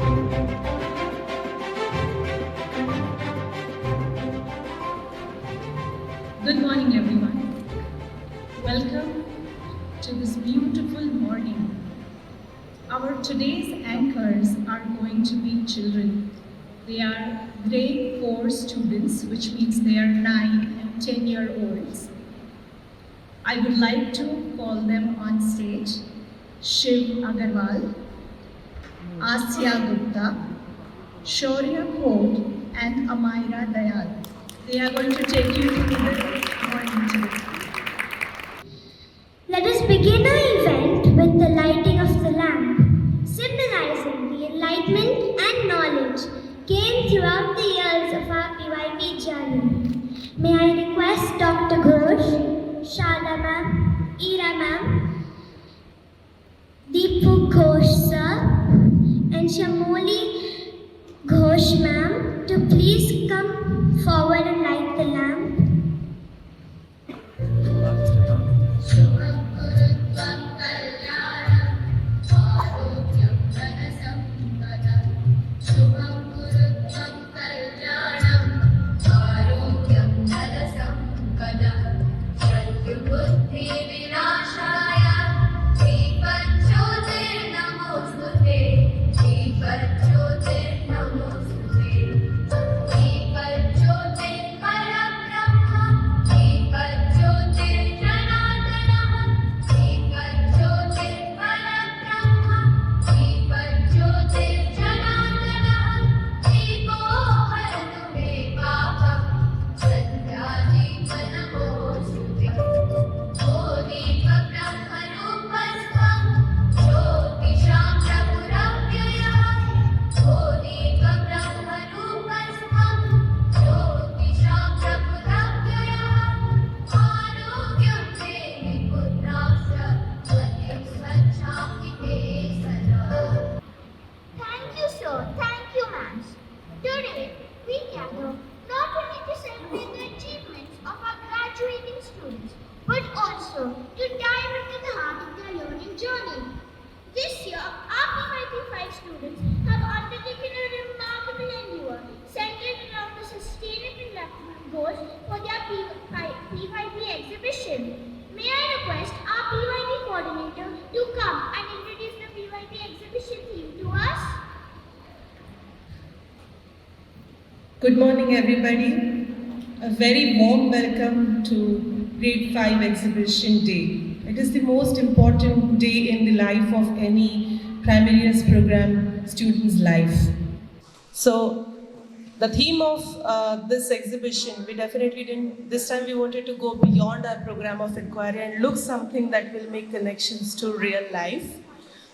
Good morning, everyone. Welcome to this beautiful morning. Our today's anchors are going to be children. They are grade 4 students, which means they are 9 and 10-year-olds. I would like to call them on stage. Shiv Agarwal, Asya Gupta, Shaurya Kode, and Amaira Dayal. They are going to take you through the morning today. Let us begin our event with the lighting of the lamp, symbolizing the enlightenment and knowledge gained throughout the years of our PYP journey. May I request Dr. Ghosh, Shada ma'am, Ira ma'am, Deepu Ghosh sir, and Shamoli Ghosh ma'am to please come forward and light the lamp. But also to dive into the heart of their learning journey. This year, our PYP 5 students have undertaken a remarkable endeavor centered around the sustainable development goals for their PYP exhibition. May I request our PYP coordinator to come and introduce the PYP exhibition theme to us? Good morning, everybody. A very warm welcome to Grade 5 Exhibition Day. It is the most important day in the life of any primary years program student's life. So, the theme of this exhibition, we definitely didn't, this time we wanted to go beyond our program of inquiry and look something that will make connections to real life.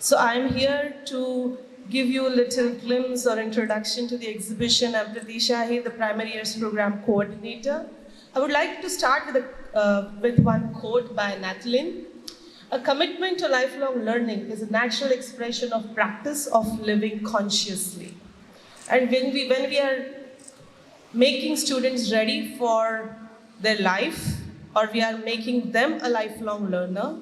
So, I'm here to give you a little glimpse or introduction to the exhibition. I'm Pratisha Shahi, the primary years program coordinator. I would like to start with one quote by Nathalie. A commitment to lifelong learning is a natural expression of practice of living consciously. And when we are making students ready for their life, or we are making them a lifelong learner,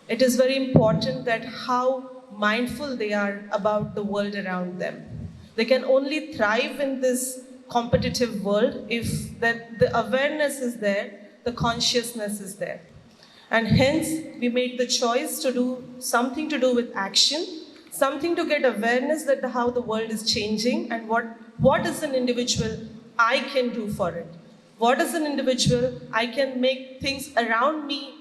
it is very important that how mindful they are about the world around them. They can only thrive in this competitive world if the awareness is there, the consciousness is there. And hence, we made the choice to do something to do with action, something to get awareness that how the world is changing and what is an individual I can do for it. What is an individual I can make things around me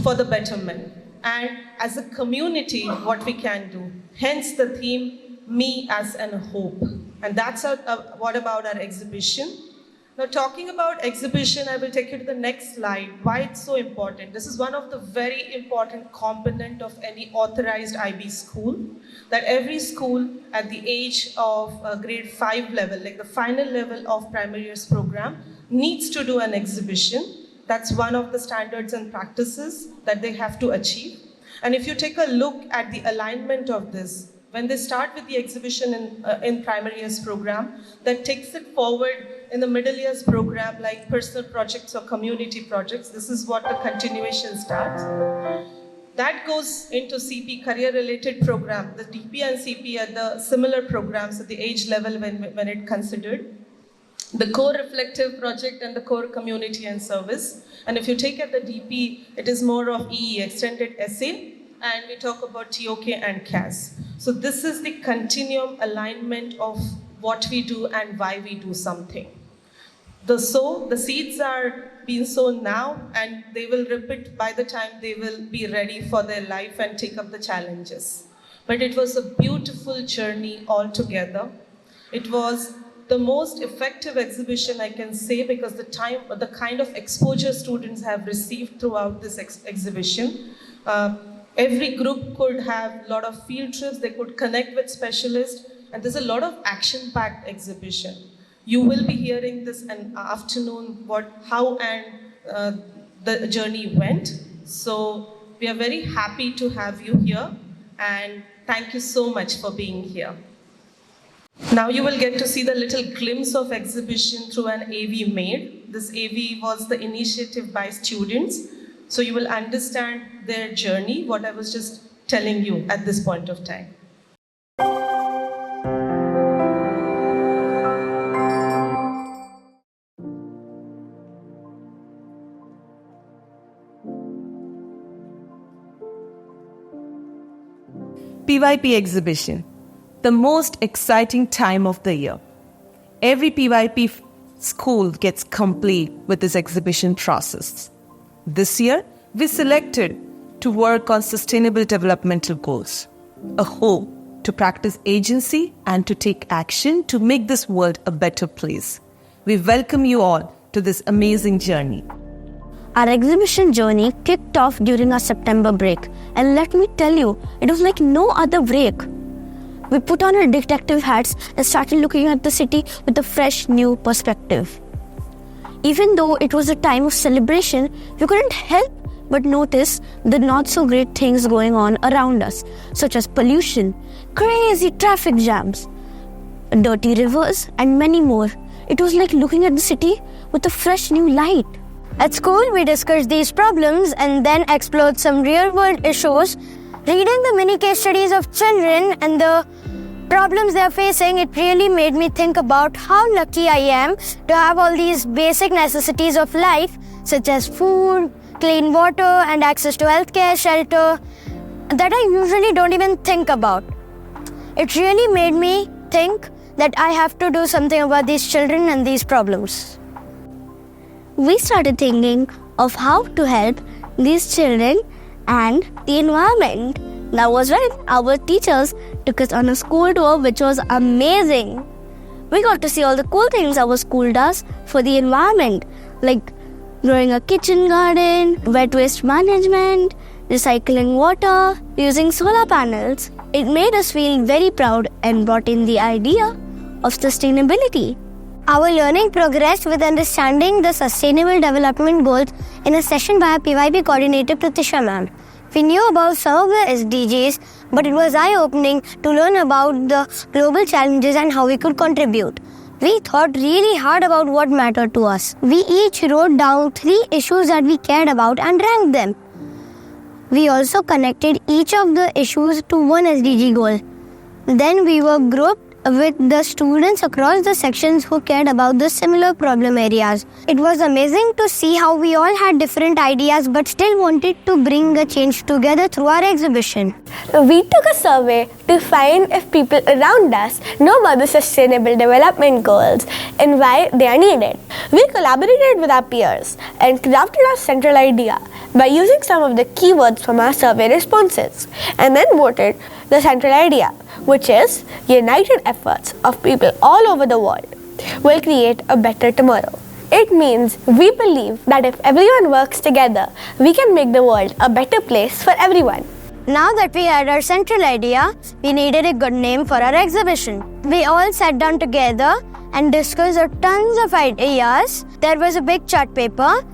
for the betterment. And as a community, what we can do. Hence the theme, me as an hope. And that's what about our exhibition. Now talking about exhibition, I will take you to the next slide, why it's so important. This is one of the very important component of any authorized IB school, that every school at the age of grade 5 level, like the final level of primary years program, needs to do an exhibition. That's one of the standards and practices that they have to achieve. And if you take a look at the alignment of this, when they start with the exhibition in primary years program, that takes it forward in the middle years program like personal projects or community projects. This is what the continuation starts. that goes into CP career-related program. The DP and CP are the similar programs at the age level when it considered. The core reflective project and the core community and service. And if you take at the DP, it is more of EE, extended essay, and we talk about TOK and CAS. So this is the continuum alignment of what we do and why we do something. The seeds are being sown now, and they will repeat by the time they will be ready for their life and take up the challenges. But it was a beautiful journey altogether. It was the most effective exhibition, I can say, because the kind of exposure students have received throughout this exhibition. Every group could have a lot of field trips, they could connect with specialists, and there's a lot of action-packed exhibition. You will be hearing this an afternoon, how the journey went. So we are very happy to have you here, and thank you so much for being here. Now you will get to see the little glimpse of exhibition through an AV made. This AV was the initiative by students. So you will understand their journey, what I was just telling you at this point of time. PYP exhibition, the most exciting time of the year. Every PYP school gets complete with this exhibition process. This year, we selected to work on sustainable developmental goals, a hope to practice agency and to take action to make this world a better place. We welcome you all to this amazing journey. Our exhibition journey kicked off during our September break, and let me tell you, it was like no other break. We put on our detective hats and started looking at the city with a fresh new perspective. Even though it was a time of celebration, we couldn't help but notice the not so great things going on around us, such as pollution, crazy traffic jams, dirty rivers, and many more. It was like looking at the city with a fresh new light. At school, we discussed these problems and then explored some real-world issues. Reading the mini case studies of children and the problems they are facing, it really made me think about how lucky I am to have all these basic necessities of life, such as food, clean water, and access to healthcare, shelter, that I usually don't even think about. It really made me think that I have to do something about these children and these problems. We started thinking of how to help these children and the environment. That was when our teachers took us on a school tour, which was amazing. We got to see all the cool things our school does for the environment, like growing a kitchen garden, wet waste management, recycling water, using solar panels. It made us feel very proud and brought in the idea of sustainability. Our learning progressed with understanding the Sustainable Development Goals in a session by our PYP coordinator Pratisha ma'am. We knew about some of the SDGs, but it was eye-opening to learn about the global challenges and how we could contribute. We thought really hard about what mattered to us. We each wrote down 3 issues that we cared about and ranked them. We also connected each of the issues to one SDG goal. Then we were grouped with the students across the sections who cared about the similar problem areas. It was amazing to see how we all had different ideas but still wanted to bring a change together through our exhibition. We took a survey to find if people around us know about the Sustainable Development Goals and why they are needed. We collaborated with our peers and crafted our central idea by using some of the keywords from our survey responses, and then voted the central idea, which is united efforts of people all over the world will create a better tomorrow. It means we believe that if everyone works together, we can make the world a better place for everyone. Now that we had our central idea, we needed a good name for our exhibition. We all sat down together and discussed tons of ideas. There was a big chart paper.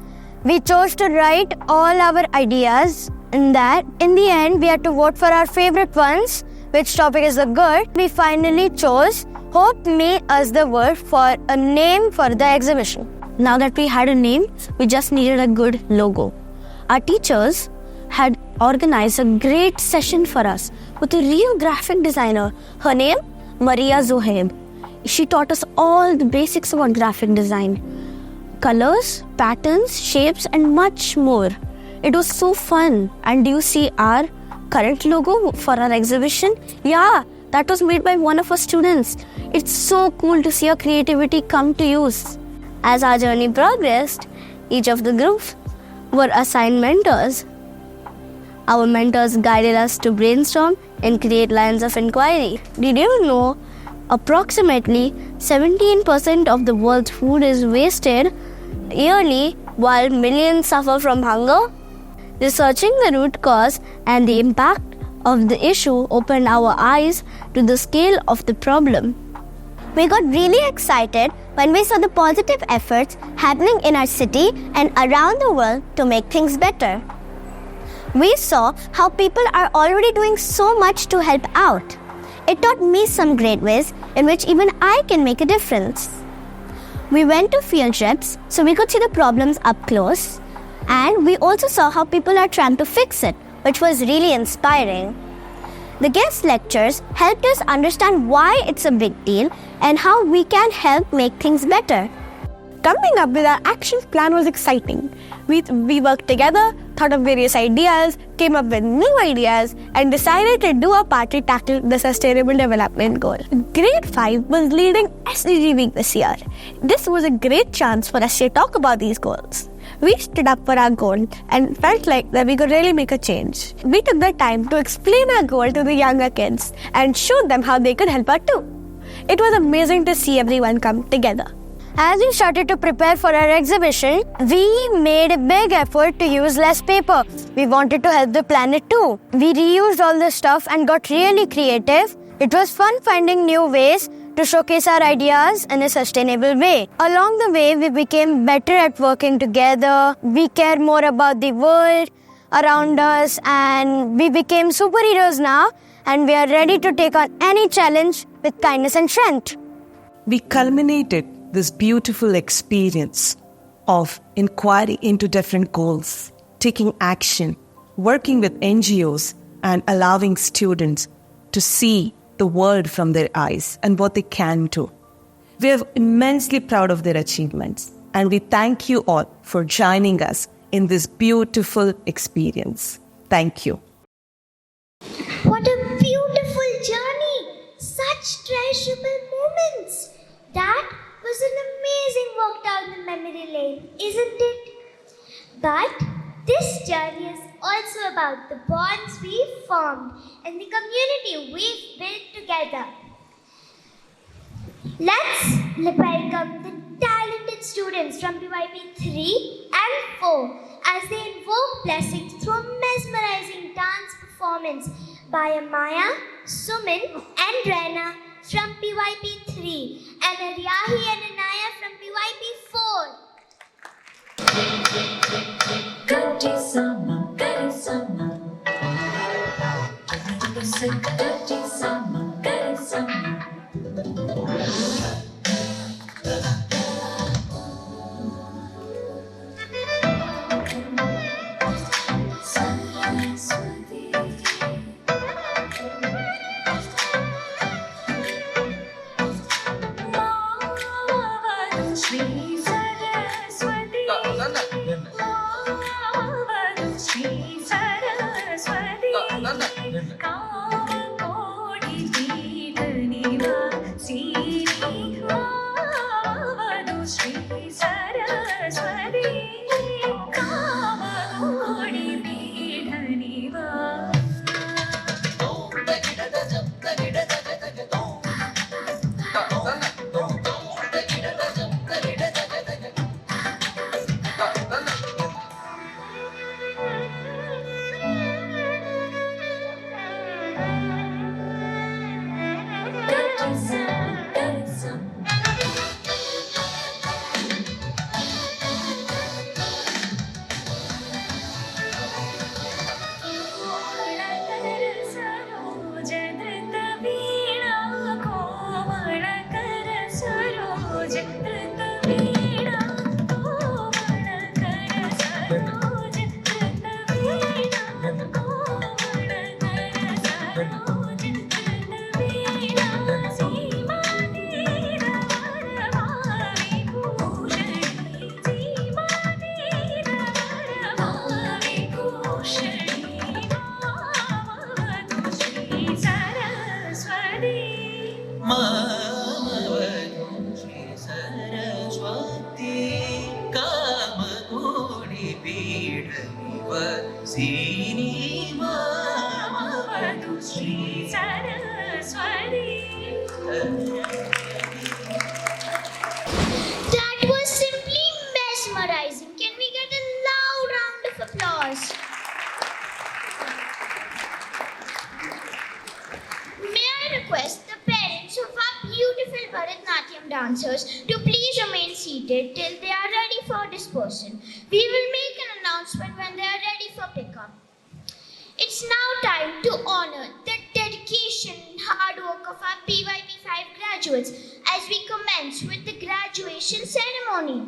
We chose to write all our ideas, and that in the end we had to vote for our favorite ones. Which topic is the good? We finally chose Hope Me as the word for a name for the exhibition. Now that we had a name, we just needed a good logo. Our teachers had organized a great session for us with a real graphic designer. Her name, Maria Zohaib. She taught us all the basics about graphic design. Colors, patterns, shapes and much more. It was so fun. And do you see our current logo for our exhibition? Yeah, that was made by one of our students. It's so cool to see our creativity come to use. As our journey progressed, each of the groups were assigned mentors. Our mentors guided us to brainstorm and create lines of inquiry. Did you know approximately 17% of the world's food is wasted yearly while millions suffer from hunger? Researching the root cause and the impact of the issue opened our eyes to the scale of the problem. We got really excited when we saw the positive efforts happening in our city and around the world to make things better. We saw how people are already doing so much to help out. It taught me some great ways in which even I can make a difference. We went to field trips so we could see the problems up close, and we also saw how people are trying to fix it, which was really inspiring. The guest lectures helped us understand why it's a big deal and how we can help make things better. Coming up with our action plan was exciting. We worked together, thought of various ideas, came up with new ideas, and decided to do our part to tackle the Sustainable Development Goal. Grade 5 was leading SDG Week this year. This was a great chance for us to talk about these goals. We stood up for our goal and felt like that we could really make a change. We took the time to explain our goal to the younger kids and showed them how they could help out too. It was amazing to see everyone come together. As we started to prepare for our exhibition, we made a big effort to use less paper. We wanted to help the planet too. We reused all the stuff and got really creative. It was fun finding new ways to showcase our ideas in a sustainable way. Along the way, we became better at working together. We care more about the world around us, and we became superheroes now, and we are ready to take on any challenge with kindness and strength. We culminated this beautiful experience of inquiry into different goals, taking action, working with NGOs, and allowing students to see the world from their eyes and what they can do. We are immensely proud of their achievements, and we thank you all for joining us in this beautiful experience. Thank you. What a beautiful journey! Such treasurable moments! That was an amazing walk down the memory lane, isn't it? But this journey is also about the bonds we've formed and the community we've built together. Let's welcome the talented students from PYP 3 and 4 as they invoke blessings through a mesmerizing dance performance by Amaya, Sumin and Rena from PYP 3 and Aryahi and Anaya from PYP 4. Gatti sama, gatti sama. Gatti sama, gatti sama. Saraswati. Mavadu Shri Saraswati. Mavadu Shri Saraswati. Kamakodi Peethaniva Siri. Mavadu Shri Saraswati. Kamakodi Peethaniva. मामवतु Shri Saraswati Kamakoti पीठ निवासिनी मामवतु Shri Saraswati. That was simply mesmerizing. Can we get a loud round of applause? May I request the parents of our beautiful Bharatnatyam dancers to please remain seated till they are ready for dispersal. We will make an announcement when they are ready for pickup. It's now time to honor the dedication and hard work of our PYP5 graduates as we commence with the graduation ceremony.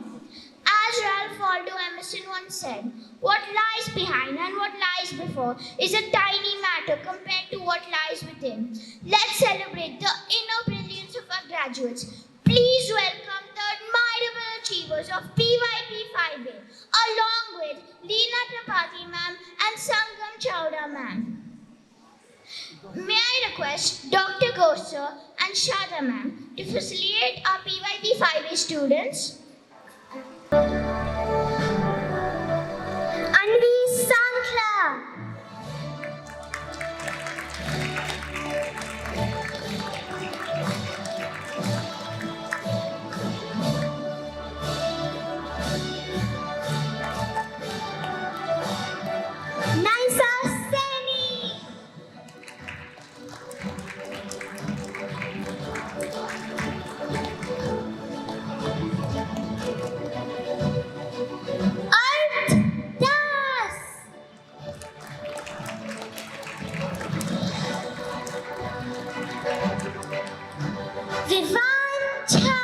As Ralph Waldo Emerson once said, what lies behind and what lies before is a tiny matter compared to what lies within. Let's celebrate the inner brilliance of our graduates. Please welcome the admirable achievers of PYP5A, along with Leena Tripathi ma'am and Sangam Chowda ma'am. May I request Dr. Gosar and Shada ma'am to facilitate our PYP5A students? Anvi Sankla. Naisa Seni. Art Das. Vivancha.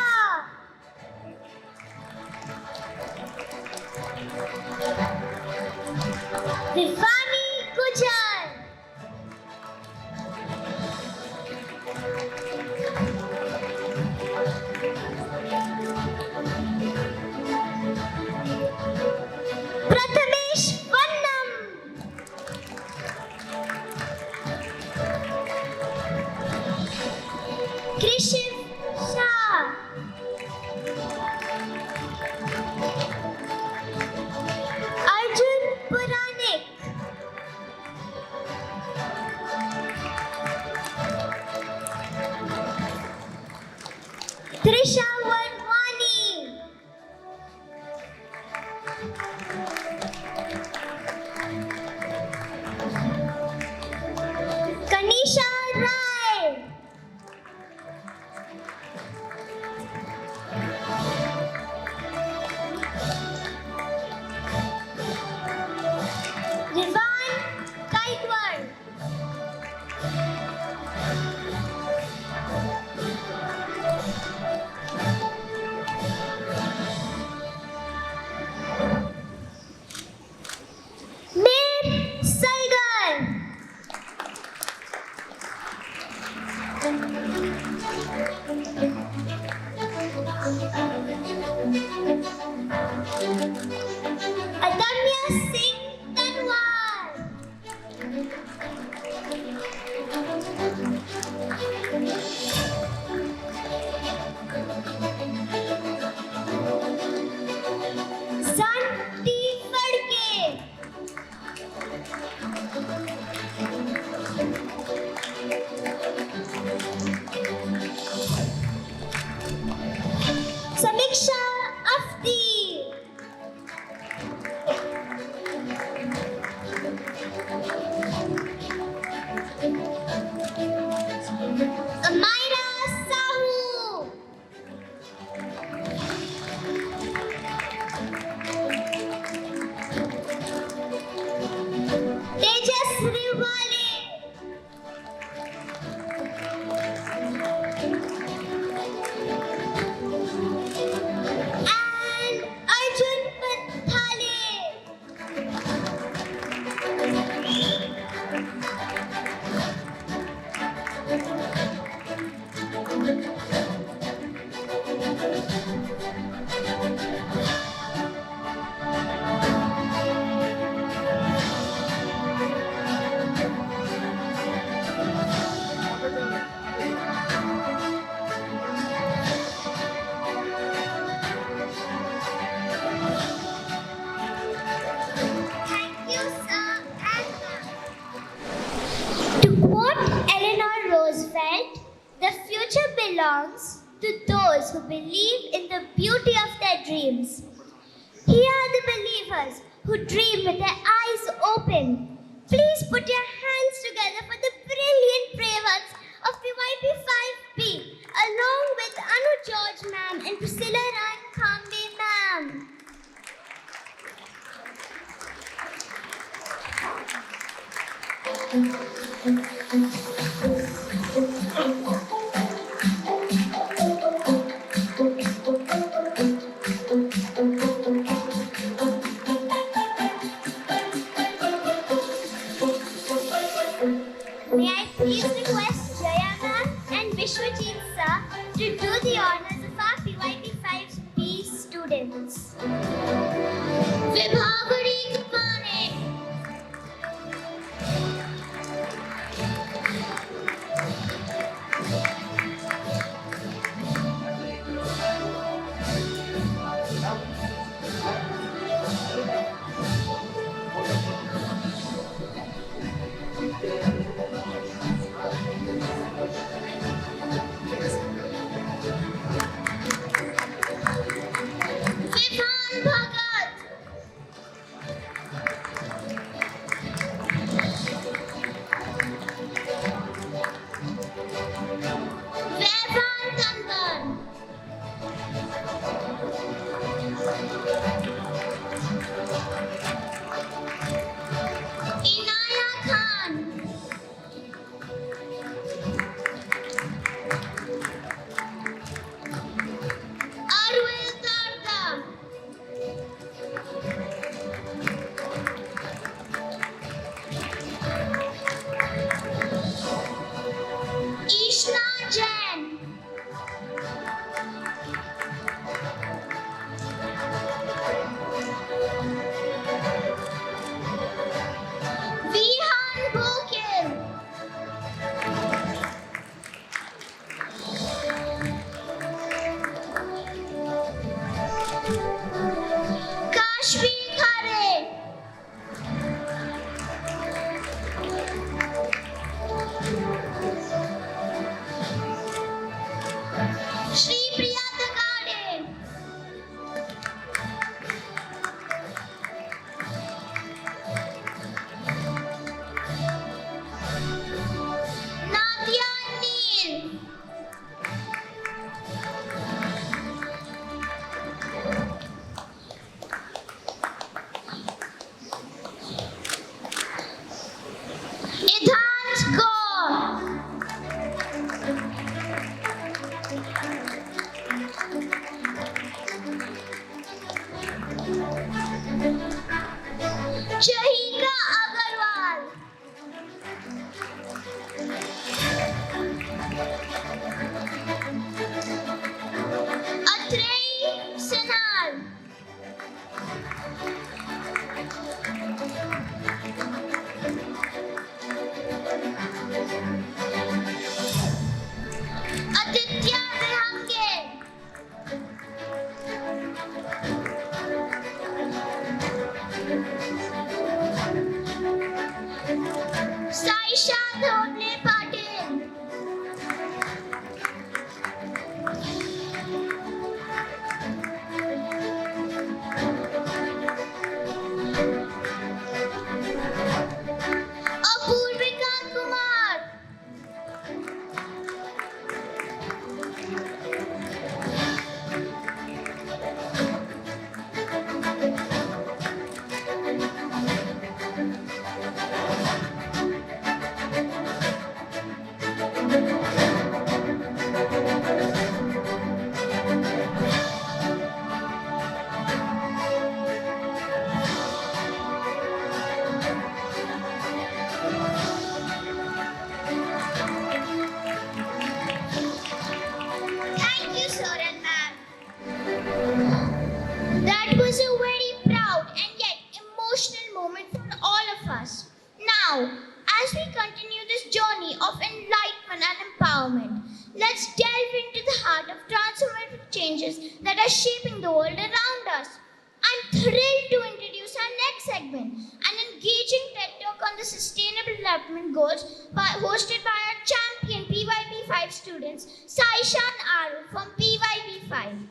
Vivani Gujar. Prathamesh Vannam. Krishiv Shah. Arjun Puranik. Trisha Wadwani. Kanisha Rai. Rivan Kaikwar. belongs to those who believe in the beauty of their dreams. Here are the believers who dream with their eyes open. Please put your hands together for the brilliant brave ones of PYP 5B, along with Anu George ma'am and Priscilla Ran Kambe ma'am. May I please request Jaya ma'am and Vishwajit sir to do the honors of our PYP 5B students. Vibhavadi Kumane. Vibhan Bhagat. Vedant Tandon. Inaya Khan. Arwil Tarda. Ishna Jain. Vihan Bokil. Kashvi Khare. Shri Priya Takade. Nadia Neil. Idhant Kaur. Chahika Agarwal. Atrey Sinhal. Aditya Vihange. Saisha Dhodle Patil. Apurvika Kumar. Thank you, sir and ma'am. That was a very proud and yet emotional moment for all of us. Now, as we continue this journey of enlightenment and empowerment, let's delve into the heart of transformative changes that are shaping the world around us. I'm thrilled to introduce our our next segment, an engaging TED Talk on the Sustainable Development Goals hosted by our champion PYP5 students, Saisha and Aru from PYP5.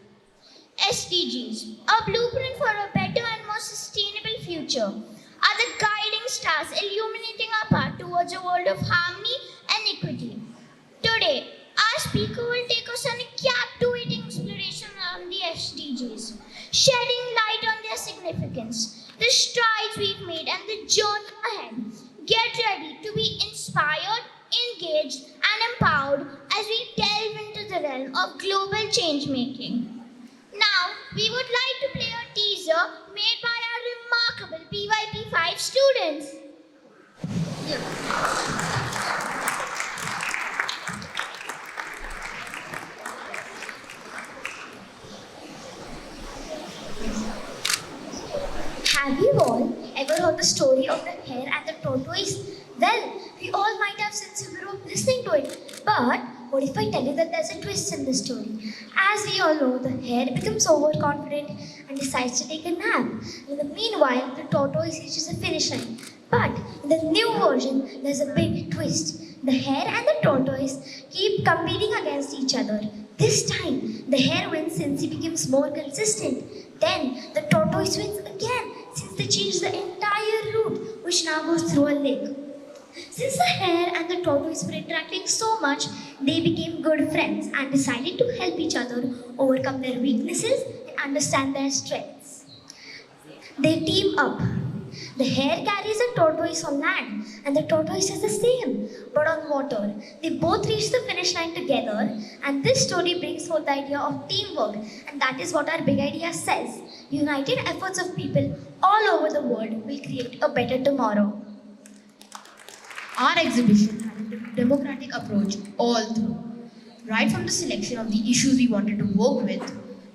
SDGs, a blueprint for a better and more sustainable future, are the guiding stars illuminating our path towards a world of harmony and equity. Today, our speaker will take us on a captivating exploration on the SDGs, shedding light on their significance, the strides we've made, and the journey ahead. Get ready to be inspired, engaged, and empowered as we delve into the realm of global change making. Now, we would like to play a teaser made by our remarkable PYP5 students. Have you all ever heard the story of the hare and the tortoise? Well, we all might have since we grew up listening to it. But what if I tell you that there's a twist in the story? As we all know, the hare becomes overconfident and decides to take a nap. In the meanwhile, the tortoise reaches the finish line. But in the new version, there's a big twist. The hare and the tortoise keep competing against each other. This time, the hare wins since he becomes more consistent. Then, the tortoise wins again since they changed the entire route, which now goes through a lake. Since the hare and the tortoise were interacting so much, they became good friends and decided to help each other overcome their weaknesses and understand their strengths. They team up. The hare carries a tortoise on land and the tortoise does the same, but on water. They both reach the finish line together, and this story brings forth the idea of teamwork, and that is what our big idea says. United efforts of people all over the world will create a better tomorrow. Our exhibition had a democratic approach all through, right from the selection of the issues we wanted to work with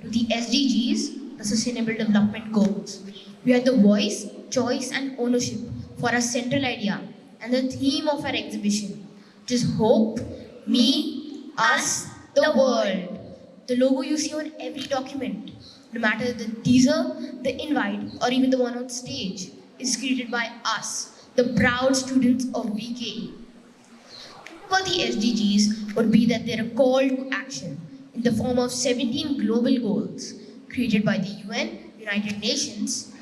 to the SDGs, the Sustainable Development Goals. We had the voice, choice, and ownership for our central idea and the theme of our exhibition, which is hope, me, us, the world. The logo you see on every document, no matter the teaser, the invite, or even the one on stage, is created by us, the proud students of VKE. For the SDGs would be that they're a call to action in the form of 17 global goals created by the UN, United Nations,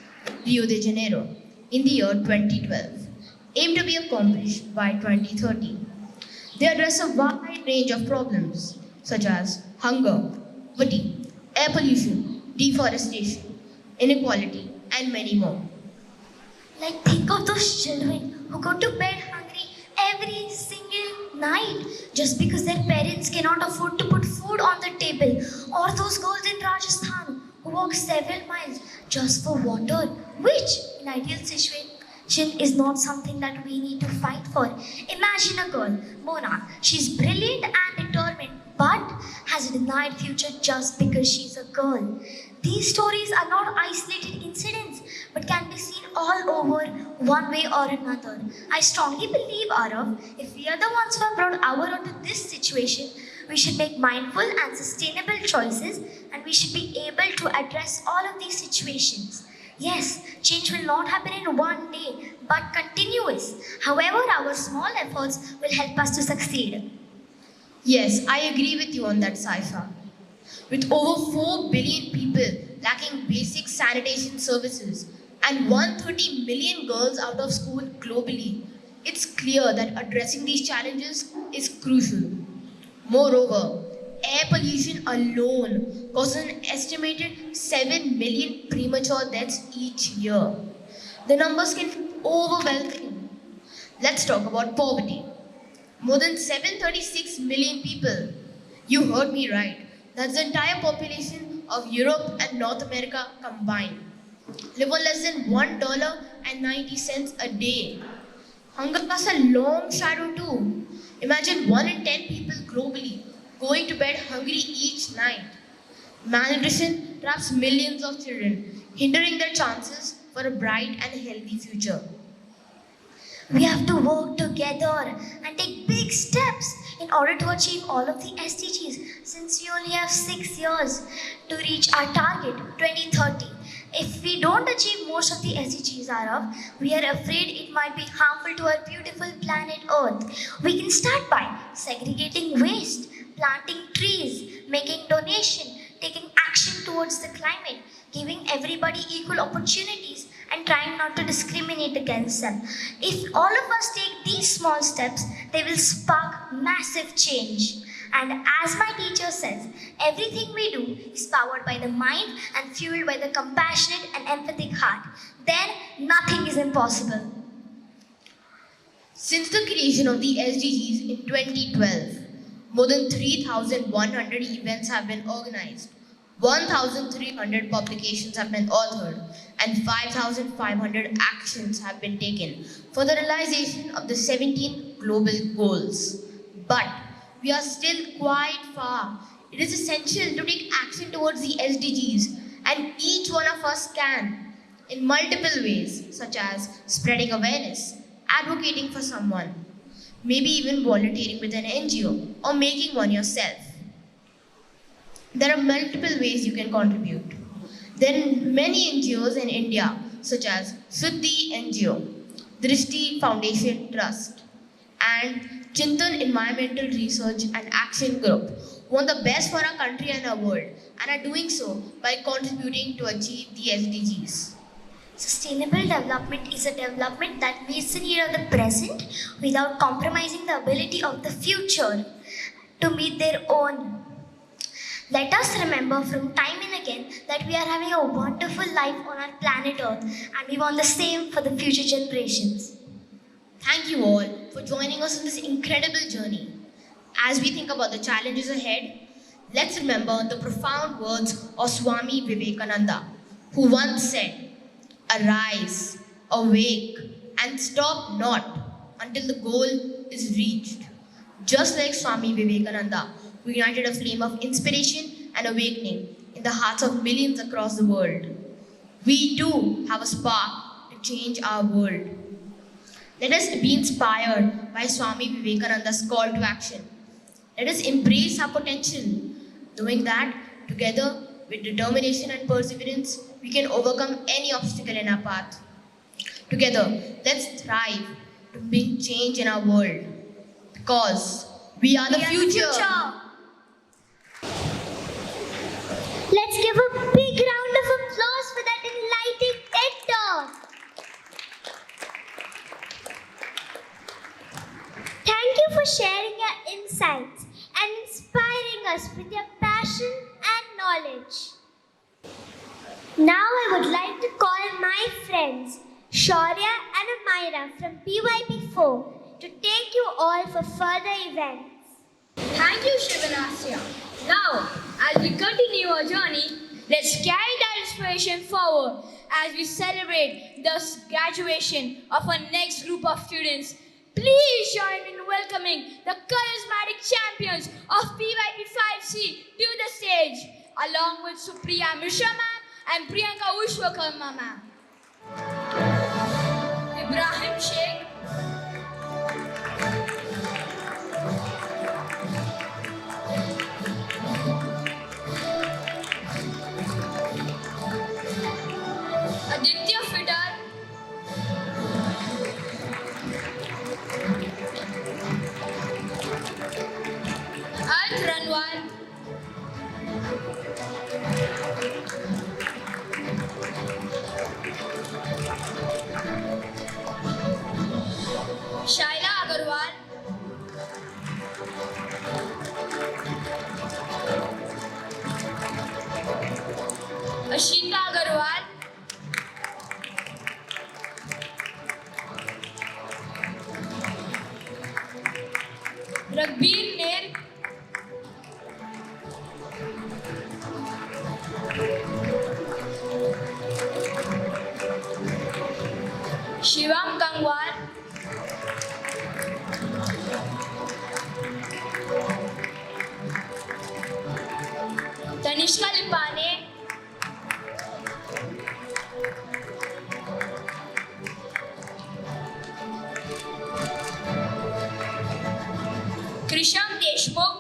Rio de Janeiro in the year 2012, aimed to be accomplished by 2030. They address a wide range of problems such as hunger, poverty, air pollution, deforestation, inequality, and many more. Like, think of those children who go to bed hungry every single night just because their parents cannot afford to put food on the table. Or those girls in Rajasthan who walk several miles just for water, which in ideal situation is not something that we need to fight for. Imagine a girl, Mona. She's brilliant and determined, but has a denied future just because she's a girl. These stories are not isolated incidents, but can be seen all over one way or another. I strongly believe, Arav, if we are the ones who have brought our onto this situation, we should make mindful and sustainable choices, and we should be able to address all of these situations. Yes, change will not happen in one day, but continuous. However, our small efforts will help us to succeed. Yes, I agree with you on that, Saifa. With over 4 billion people lacking basic sanitation services and 130 million girls out of school globally, it's clear that addressing these challenges is crucial. Moreover, air pollution alone causes an estimated 7 million premature deaths each year. The numbers can feel overwhelming. Let's talk about poverty. More than 736 million people. You heard me right. That's the entire population of Europe and North America combined. Live on less than $1.90 a day. Hunger casts a long shadow too. Imagine 1 in 10 people globally going to bed hungry each night. Malnutrition traps millions of children, hindering their chances for a bright and healthy future. We have to work together and take big steps in order to achieve all of the SDGs, since we only have 6 years to reach our target, 2030. If we don't achieve most of the SDGs, Arav, we are afraid it might be harmful to our beautiful planet Earth. We can start by segregating waste, planting trees, making donation, taking action towards the climate, giving everybody equal opportunities, and trying not to discriminate against them. If all of us take these small steps, they will spark massive change. And as my teacher says, everything we do is powered by the mind and fueled by the compassionate and empathic heart. Then nothing is impossible. Since the creation of the SDGs in 2012, more than 3,100 events have been organized, 1,300 publications have been authored, and 5,500 actions have been taken for the realization of the 17 global goals. But we are still quite far. It is essential to take action towards the SDGs, and each one of us can in multiple ways, such as spreading awareness, advocating for someone, maybe even volunteering with an NGO or making one yourself. There are multiple ways you can contribute. There are many NGOs in India, such as Siddhi NGO, Drishti Foundation Trust, and Chintan Environmental Research and Action Group, who want the best for our country and our world, and are doing so by contributing to achieve the SDGs. Sustainable development is a development that meets the need of the present without compromising the ability of the future to meet their own. Let us remember from time and again that we are having a wonderful life on our planet Earth, and we want the same for the future generations. Thank you all for joining us in this incredible journey. As we think about the challenges ahead, let's remember the profound words of Swami Vivekananda, who once said, "Arise, awake, and stop not until the goal is reached." Just like Swami Vivekananda, who ignited a flame of inspiration and awakening in the hearts of millions across the world, we too have a spark to change our world. Let us be inspired by Swami Vivekananda's call to action. Let us embrace our potential, knowing that together with determination and perseverance, we can overcome any obstacle in our path. Together, let's thrive to bring change in our world, because we are the future. Let's give a big round of applause for that enlightening TED Talk. Thank you for sharing your insights and inspiring us with your passion and knowledge. Now I would like to call my friends Shaurya and Amira from PYP4 to take you all for further events. Thank you, Shivanasya. Now, as we continue our journey, let's carry that inspiration forward as we celebrate the graduation of our next group of students. Please join me in welcoming the charismatic champions of PYP 5C to the stage, along with Supriya Mishra ma'am and Priyanka Ushwakarma ma'am. Ibrahim Sheikh, Aditya Fidar, Arth Ranwar, Shaila Agarwal, Ashika Agarwal, Ragbir Nair, Shivam Gangwal, Tanishka Lipane, Krisham Deshmukh,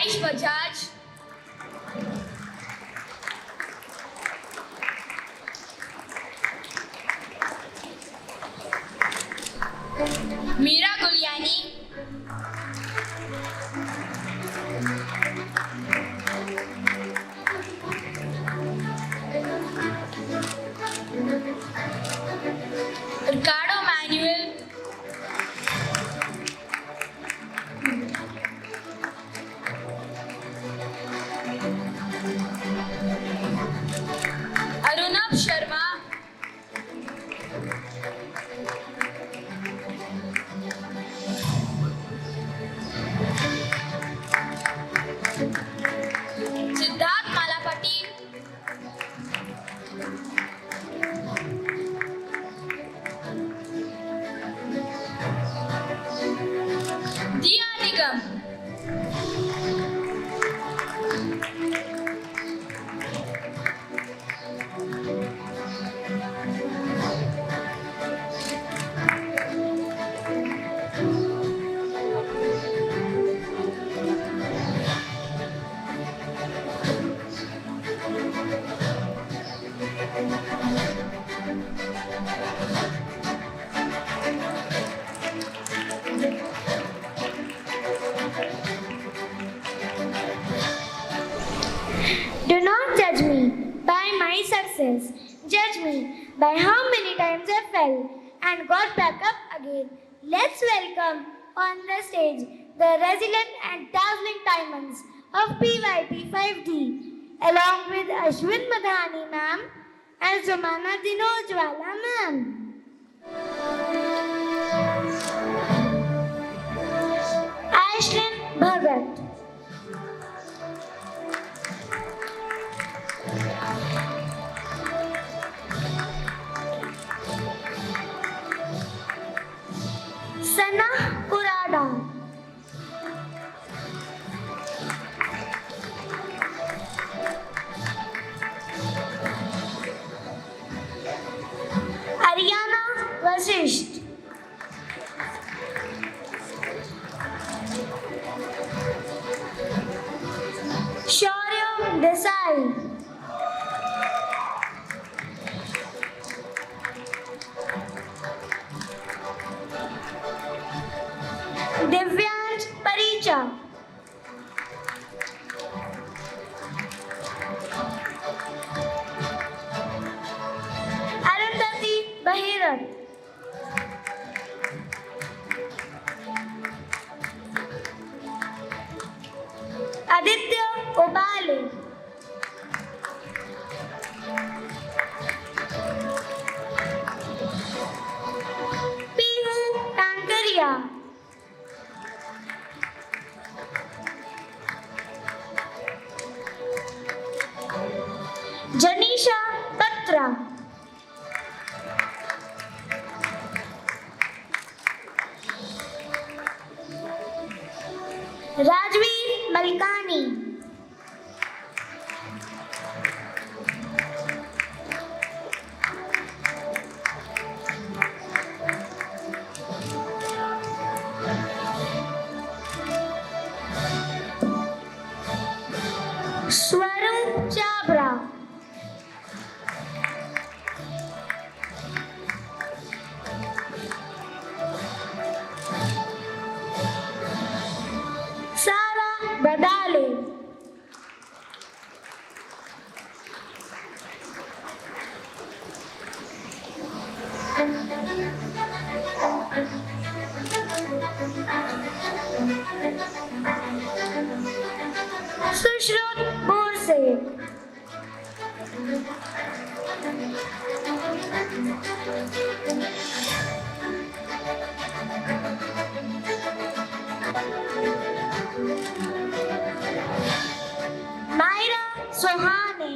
Aish Bajaj, Meera Guliani, Ricardo Manuel, Arunabh Sharma, Siddharth Malapati, Diya Nigam, Do not judge me by my success. Judge me by how many times I fell and got back up again. Let's welcome on the stage the resilient and dazzling diamonds of PYP 5D, along with Ashwin Madhani ma'am and Sumana Dinojwala ma'am. Ashlyn Bhagat. Sana Kurada. Ariana Vasisht. Shaurya Desai. Divyansh Paricha. Arundhati Bahirat. Aditya Obale. Pihu Tankaria. Janisha Patra. Rajveer Malkani. Swaroop Chabra. Sara Badale. Sushrut Borse. Myra Sohani.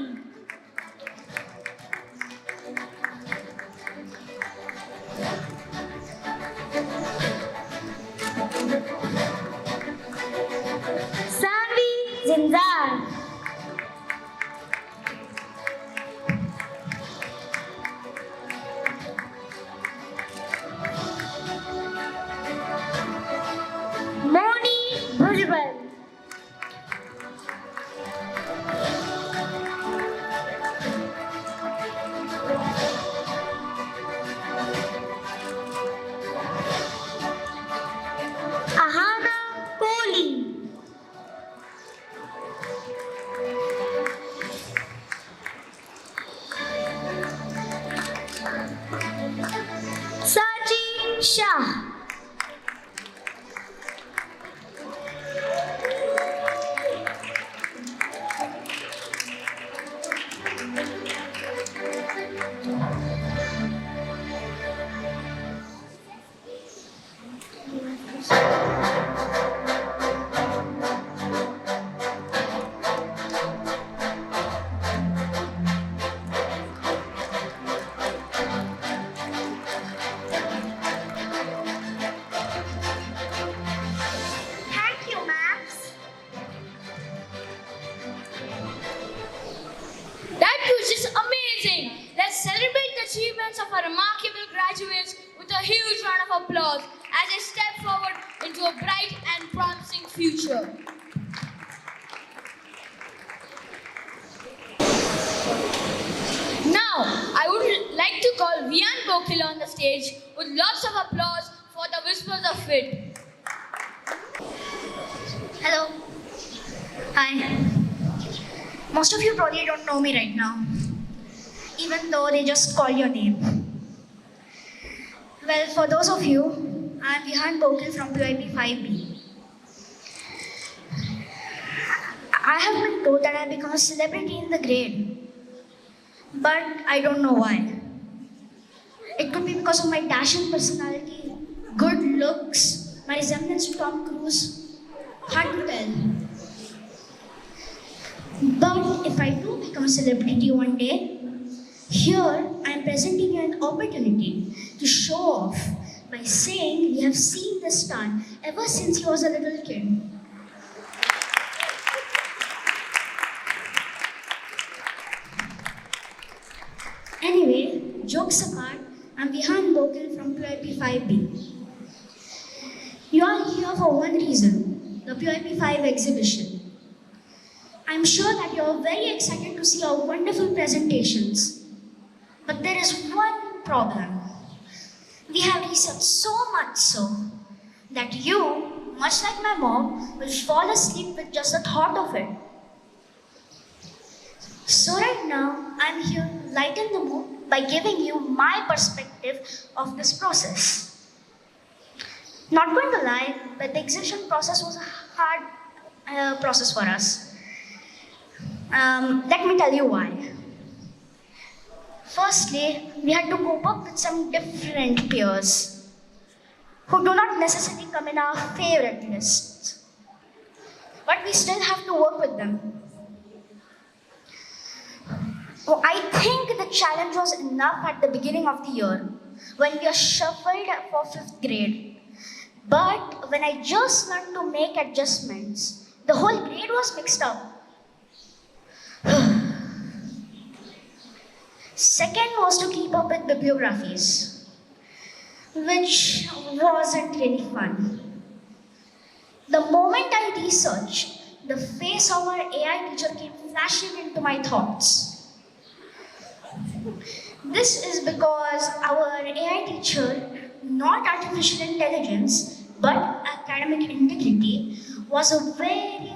Sanvi Zinzar. Moni Bhujbal. Shah. Thank you, Max. That was just amazing. Let's celebrate the achievements of our remarkable graduates with a huge round of applause as they step forward into a bright and promising future. Now, I would like to call Vian Bokil on the stage with lots of applause for the Whispers of Fit. Hello. Hi. Most of you probably don't know me right now, even though they just call your name. Well, for those of you, I'm Vihan Bokil from PYP 5B. I have been told that I've become a celebrity in the grade, but I don't know why. It could be because of my dashing personality, good looks, my resemblance to Tom Cruise. Hard to tell. But if I do become a celebrity one day, here I am presenting you an opportunity to show off by saying we have seen this star ever since he was a little kid. Anyway, jokes apart, I'm Vihan Bokil from PYP 5B. You are here for one reason, the PYP 5 exhibition. I'm sure that you're very excited to see our wonderful presentations. But there is one problem. We have researched so much so that you, much like my mom, will fall asleep with just the thought of it. So right now, I'm here to lighten the mood by giving you my perspective of this process. Not going to lie, but the exhibition process was a hard process for us. Let me tell you why. Firstly, we had to cope up with some different peers who do not necessarily come in our favorite lists. But we still have to work with them. Well, I think the challenge was enough at the beginning of the year when we were shuffled for 5th grade. But when I just learned to make adjustments, the whole grade was mixed up. Second was to keep up with bibliographies, which wasn't really fun. The moment I researched, the face of our AI teacher came flashing into my thoughts. This is because our AI teacher, not artificial intelligence, but academic integrity, was very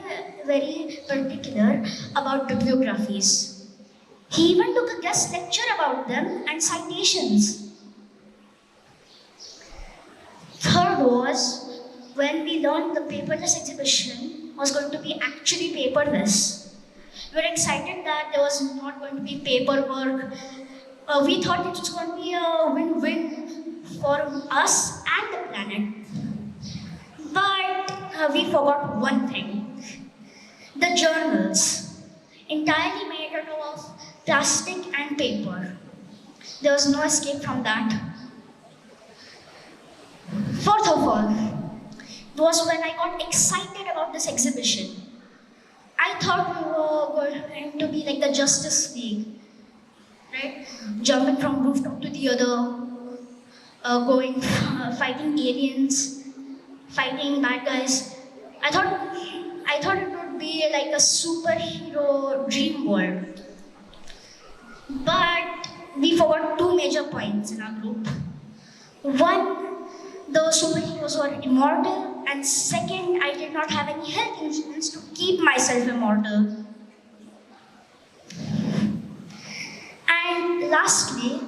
particular about bibliographies. He even took a guest lecture about them and citations. Third was when we learned the paperless exhibition was going to be actually paperless. We were excited that there was not going to be paperwork. We thought it was going to be a win-win for us and the planet. But we forgot one thing. The journals, entirely made out of plastic and paper. There was no escape from that. Fourth of all, was when I got excited about this exhibition. I thought we were going to be like the Justice League, right? Jumping from rooftop to the other, fighting aliens, fighting bad guys. I thought it would be like a superhero dream world. But we forgot two major points in our group. One, the superheroes were immortal, and second, I did not have any health insurance to keep myself immortal. And lastly,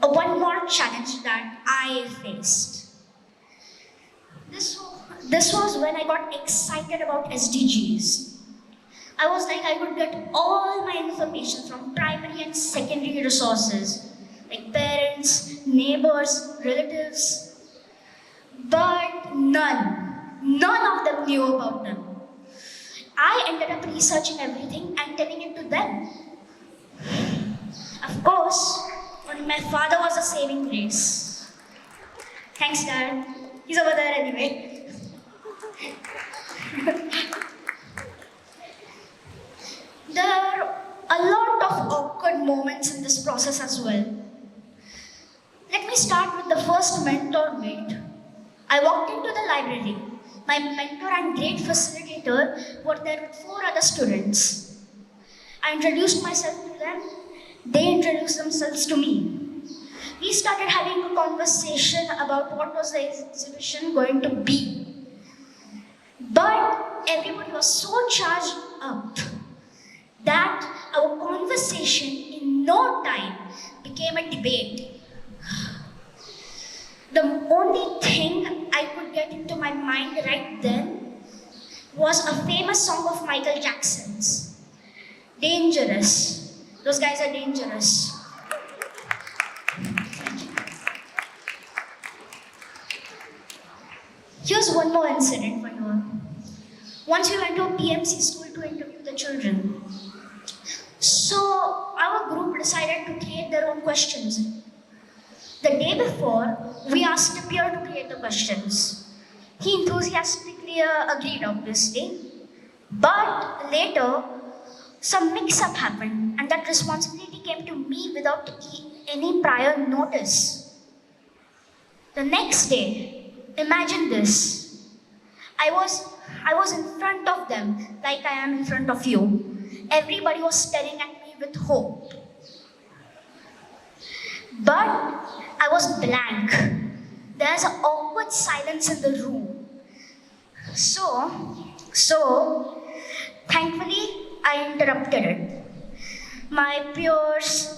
one more challenge that I faced. This was when I got excited about SDGs. I was like, I could get all my information from primary and secondary resources, like parents, neighbors, relatives, but none of them knew about them. I ended up researching everything and telling it to them. Of course, only my father was a saving grace. Thanks, Dad. He's over there anyway. There are a lot of awkward moments in this process as well. Let me start with the first mentor meet. I walked into the library. My mentor and great facilitator were there with 4 other students. I introduced myself to them. They introduced themselves to me. We started having a conversation about what was the exhibition going to be. But everybody was so charged up that our conversation in no time became a debate. The only thing I could get into my mind right then was a famous song of Michael Jackson's, Dangerous. Those guys are dangerous. Here's one more incident for you all. Once we went to a PMC school to interview the children. So our group decided to create their own questions. The day before, we asked a peer to create the questions. He enthusiastically agreed, obviously. But later, some mix-up happened, and that responsibility came to me without any prior notice. The next day, imagine this. I was in front of them, like I am in front of you. Everybody was staring at me with hope. But I was blank. There's an awkward silence in the room. So, thankfully, I interrupted it. My peers,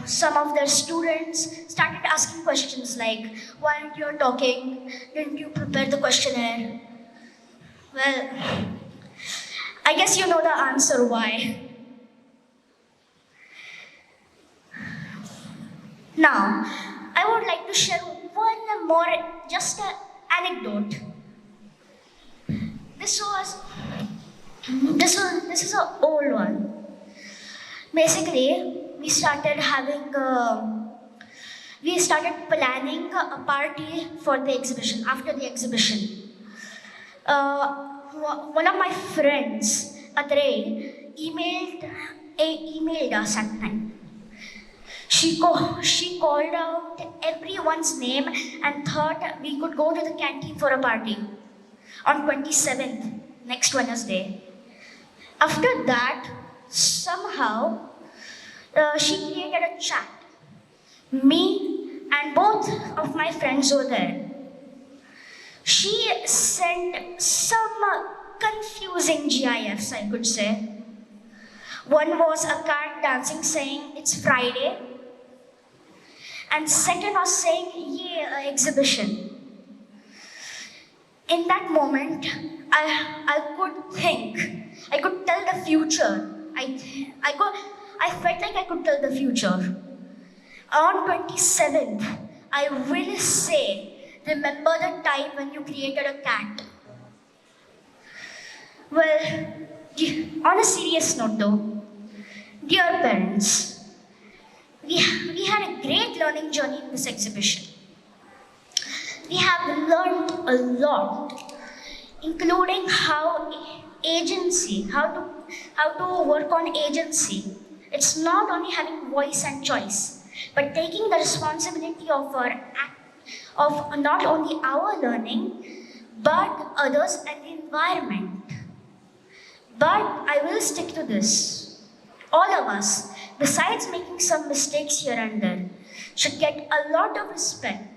some of their students started asking questions like, why aren't you talking? Didn't you prepare the questionnaire? Well, I guess you know the answer why. Now, I would like to share one more, just an anecdote. This is an old one. Basically, we started planning a party for the exhibition, after the exhibition. One of my friends, Atrey, emailed us at night. She called out everyone's name and thought we could go to the canteen for a party on 27th, next Wednesday. After that, somehow, she created a chat. Me and both of my friends were there. She sent some confusing GIFs, I could say. One was a cat dancing saying it's Friday. And second was saying, yeah, exhibition. In that moment, I could think, I could tell the future. I felt like I could tell the future. On 27th, I will say, remember the time when you created a cat. Well, on a serious note though, dear parents, we had a great learning journey in this exhibition. We have learned a lot, including how to work on agency. It's not only having voice and choice, but taking the responsibility of not only our learning, but others and the environment. But I will stick to this. All of us, besides making some mistakes here and there, should get a lot of respect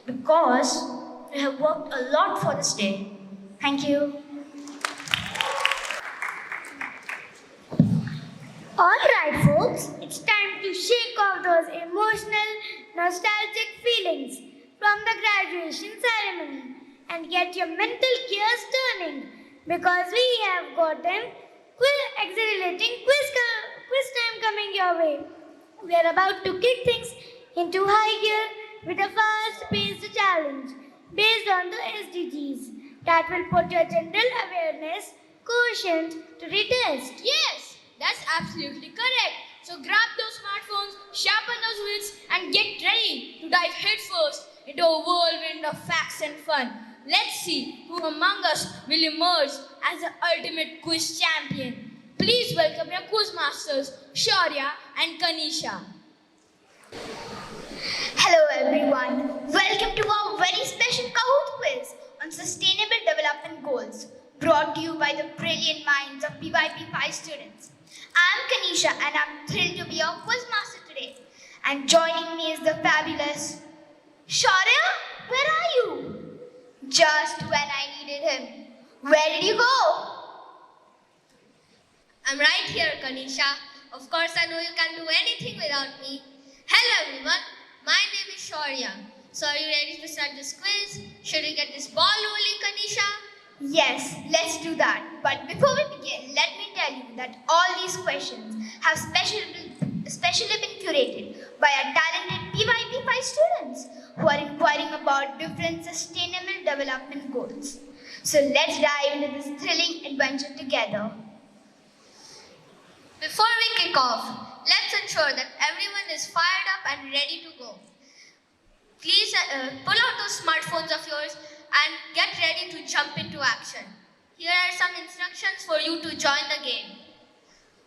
because we have worked a lot for this day. Thank you. Alright folks, it's time to shake off those emotional, nostalgic feelings from the graduation ceremony. and get your mental gears turning because we have gotten exhilarating quiz time coming your way. We are about to kick things into high gear with a fast-paced challenge based on the SDGs that will put your general awareness quotient to the test. Yes, that's absolutely correct. So grab those smartphones, sharpen those wits, and get ready to dive headfirst into a whirlwind of facts and fun. Let's see who among us will emerge as the ultimate quiz champion. Please welcome your quiz masters, Shaurya and Kanisha. Hello everyone, welcome to our very special Kahoot quiz on Sustainable Development Goals brought to you by the brilliant minds of PYP 5 students. I'm Kanisha and I'm thrilled to be your quiz master today. And joining me is the fabulous Shaurya, where are you? Just when I needed him. Where did you go? I'm right here, Kanisha. Of course, I know you can't do anything without me. Hello, everyone. My name is Shaurya. So, are you ready to start this quiz? Should we get this ball rolling, Kanisha? Yes, let's do that. But before we begin, let me tell you that all these questions have specially been curated by our talented PYP 5 students who are inquiring about different sustainable development goals. So let's dive into this thrilling adventure together. Before we kick off, let's ensure that everyone is fired up and ready to go. Please pull out those smartphones of yours and get ready to jump into action. Here are some instructions for you to join the game.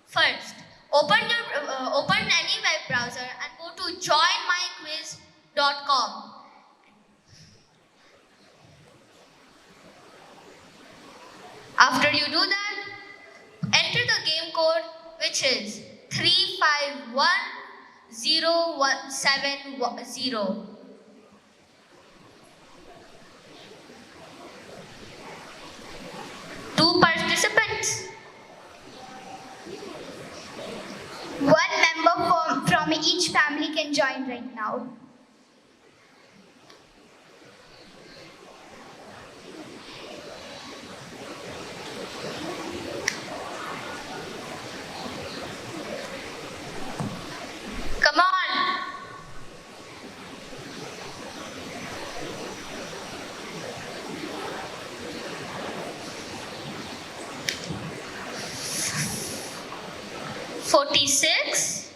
First, open any web browser and go to joinmyquiz.com. After you do that, enter the game code, which is 351070. Two participants. One member from each family can join right now. Come on. "46,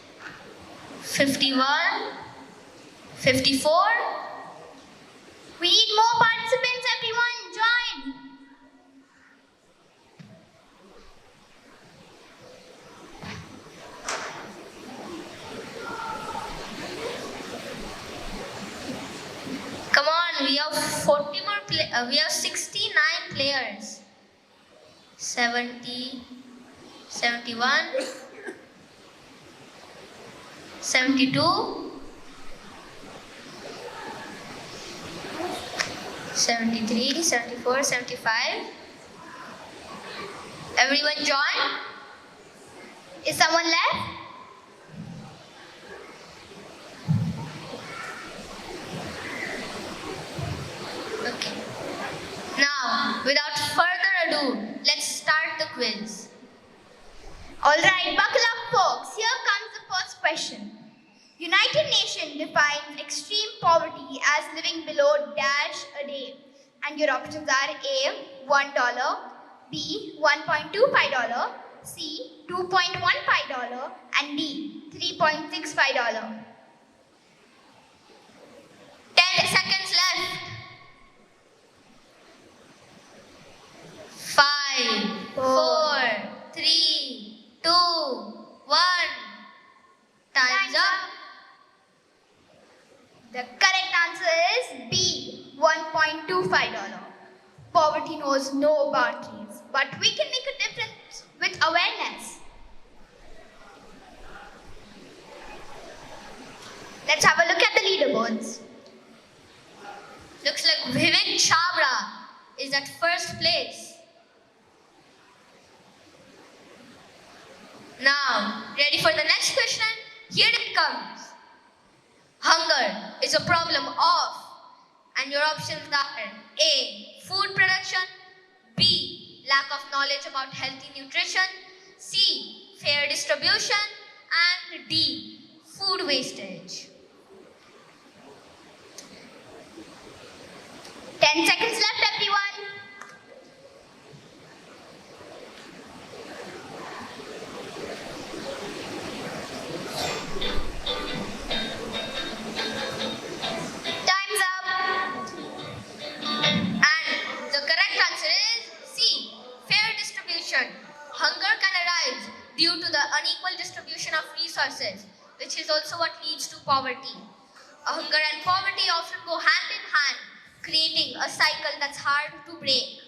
51, 54. We need more participants, everyone. Join. Come on, we have 40 more we have 69 players. 70, 71, 72, 73, 74, 75. Everyone join? Is someone left? Okay. Now, without further ado, let's start the quiz. Alright, buckle up folks. Here comes the first question. United Nations defines extreme poverty as living below dash a day. And your options are A, $1, B, $1.25, C, $2.15, and D, $3.65. 10 seconds left. 5, 4, 3, 2, 1. Time's up. The correct answer is B, $1.25. Poverty knows no boundaries, but we can make a difference with awareness. Let's have a look at the leaderboards. Looks like Vivek Chabra is at first place. Now, ready for the next question? Here it comes. Hunger is a problem of, And your options are A. Food production, B. Lack of knowledge about healthy nutrition, C. Fair distribution, and D. Food wastage. 10 seconds left, everyone. Time's up. And the correct answer is C. Fair distribution. Hunger can arise due to the unequal distribution of resources, which is also what leads to poverty. Hunger and poverty often go hand in hand, creating a cycle that's hard to break.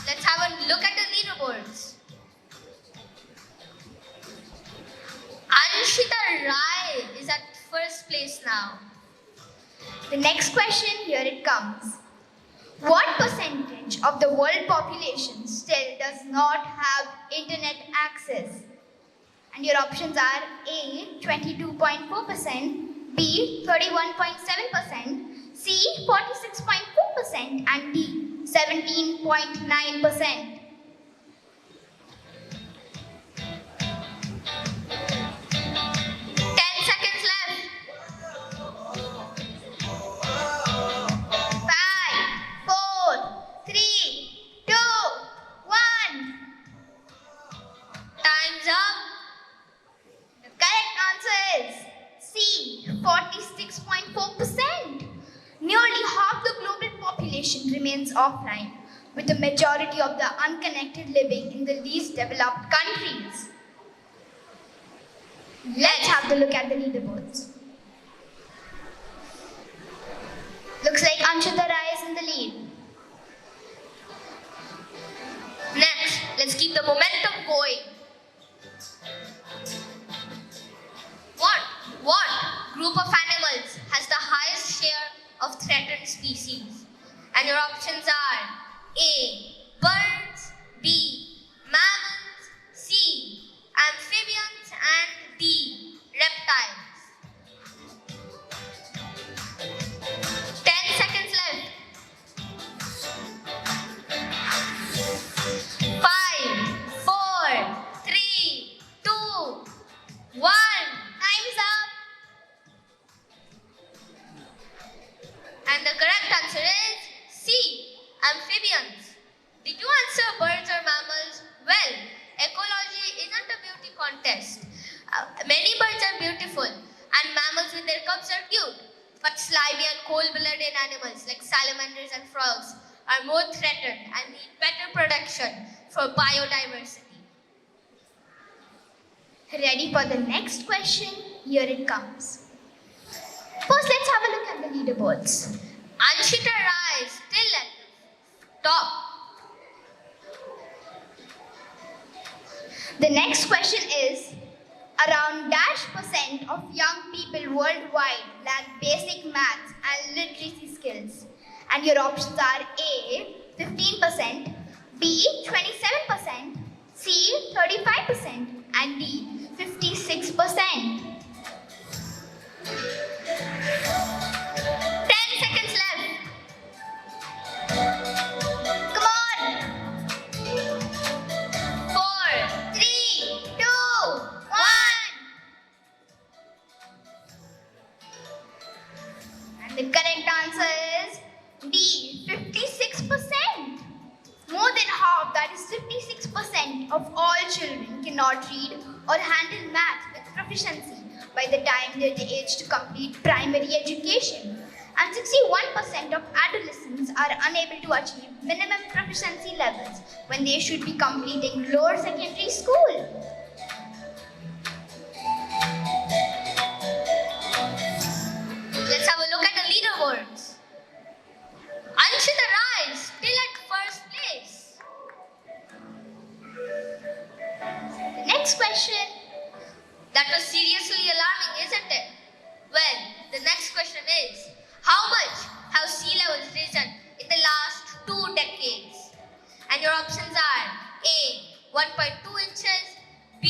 Let's have a look at the leaderboards. Anshita Rai is at first place now. The next question, here it comes. What percentage of the world population still does not have internet access? And your options are A. 22.4%, B. 31.7%, C. 46.4%, and D. 17.9%. 10 seconds left. 5, 4, 3, 2, 1. Time's up. The correct answer is C. 46.4%. Nearly half the global population remains offline, with the majority of the unconnected living in the least developed countries. Let's have a look at the leaderboards. Looks like Anshita Rai is in the lead. Next, let's keep the momentum going. What group of animals has the highest share of threatened species? And your options are A. Birds, B. Mammals, C. Amphibians, and D. Reptiles. 10 seconds left. 5, 4, 3, 2, 1. Time's up. And the correct answer is C. Amphibians. Did you answer birds or mammals? Well, ecology isn't a beauty contest. Many birds are beautiful and mammals with their cubs are cute. But slimy and cold-blooded animals like salamanders and frogs are more threatened and need better protection for biodiversity. Ready for the next question? Here it comes. First, let's have a look at the leaderboards. Anshita Rai is still at the top. The next question is, around -% of young people worldwide lack basic maths and literacy skills. And your options are A. 15%, B. 27%, C. 35%, and D. 56%. 10 seconds left. Come on! 4, 3, 2, 1. And the correct answer is D. 56%. More than half, that is 56% of all children cannot read or handle math with proficiency by the time they're the age to complete primary education. And 61% of adolescents are unable to achieve minimum proficiency levels when they should be completing lower secondary school. Let's have a look at the leaderboards. Anshita Rai is still at first place. The next question. That was seriously alarming, isn't it? Well, the next question is, how much have sea levels risen in the last 2 decades? And your options are A. 1.2 inches, B.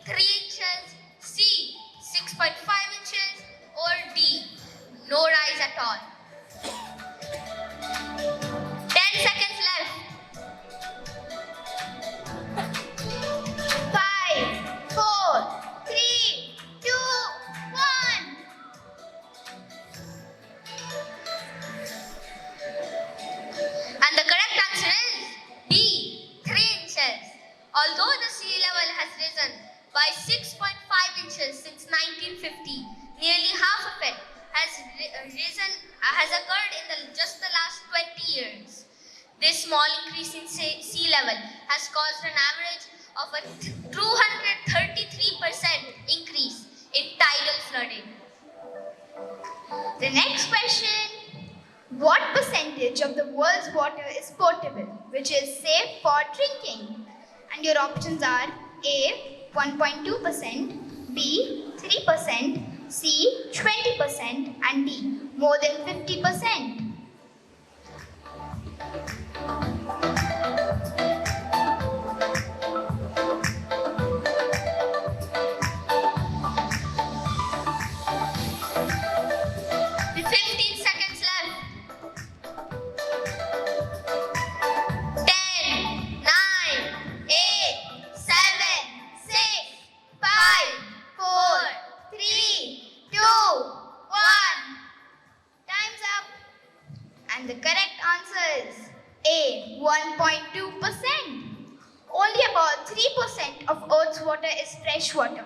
3 inches, C. 6.5 inches, or D. No rise at Although the sea level has risen by 6.5 inches since 1950, nearly half of it has occurred in just the last 20 years. This small increase in sea level has caused an average of a 233% increase in tidal flooding. The next question: what percentage of the world's water is potable, which is safe for drinking? And your options are A, 1.2%, B, 3%, C, 20%, and D, more than 50%. With 15 seconds left. 10, 9, 8, 7, 6, 5, 4, 3, 2, 1. Time's up. And the correct answer is A, 1.2%. Only about 3% of Earth's water is fresh water.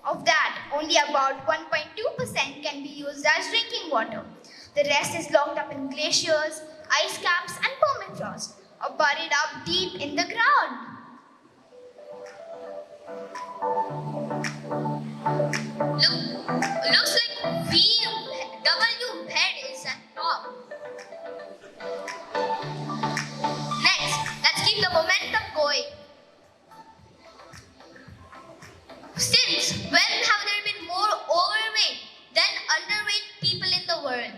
Of that, only about 1.2% can be used as drinking water. The rest is locked up in glaciers, ice caps, and permafrost, or buried up deep in the ground. Looks like W head is at top. Next, let's keep the momentum going. Since when have there been more overweight than underweight people in the world?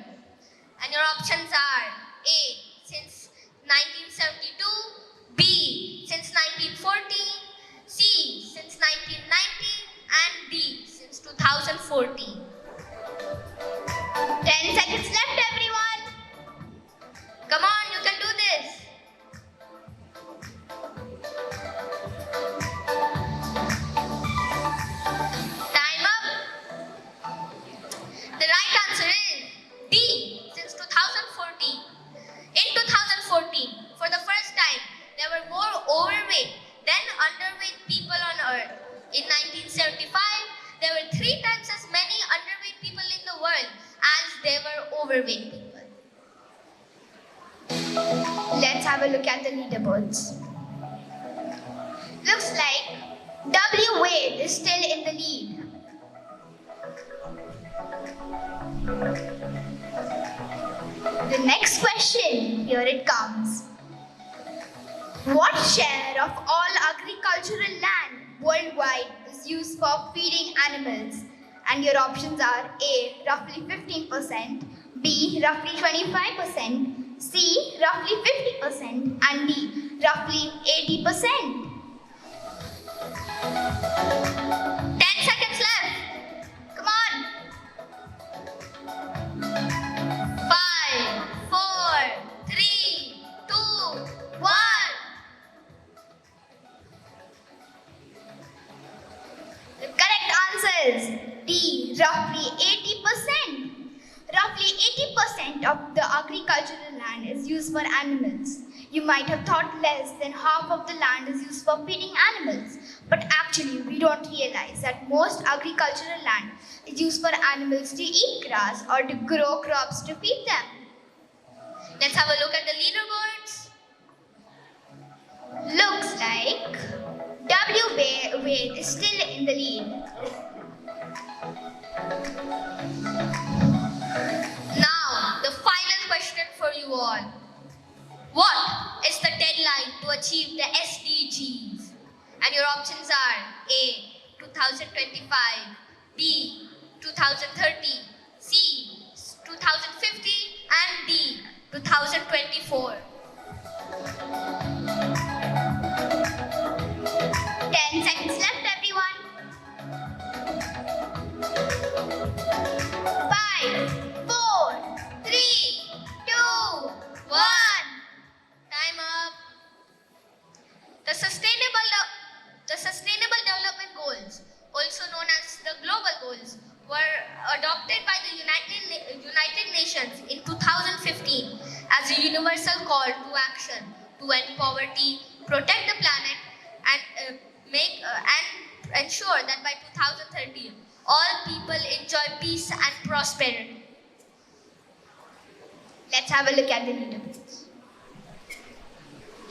And your options are A, since 1972, B, since 1940, C, since 1990, and D, since 2014. 10 seconds left, everyone. Come on, you can do this. Time up. The right answer is D, since 2014. In 2014, for the first time, there were more overweight than underweight people on Earth. In 1975, there were 3 times as many underweight people in the world as there were overweight people. Let's have a look at the leaderboards. Looks like W Wade is still in the lead. The next question, here it comes. What share of all agricultural land worldwide is used for feeding animals? And your options are A, roughly 15%, B, roughly 25%, C, roughly 50%, and D, roughly 80%. 10 seconds left. Come on. 5, 4, 3, 2, 1. The correct answer is D, roughly 80%. Roughly 80% of the agricultural land is used for animals. You might have thought less than half of the land is used for feeding animals. But actually, we don't realize that most agricultural land is used for animals to eat grass or to grow crops to feed them. Let's have a look at the leaderboards. Looks like W Wade is still in the lead. Now, the final question for you all. What is the deadline to achieve the SDGs? And your options are A, 2025, B, 2030, C, 2050, and D, 2024. 10 seconds left, everyone. 5, 4, 3, 2, 1. Time up. The Sustainable Development Goals, also known as the Global Goals, were adopted by the United Nations in 2015 as a universal call to action to end poverty, protect the planet, and and ensure that by 2030, all people enjoy peace and prosperity. Let's have a look at the leaderboards.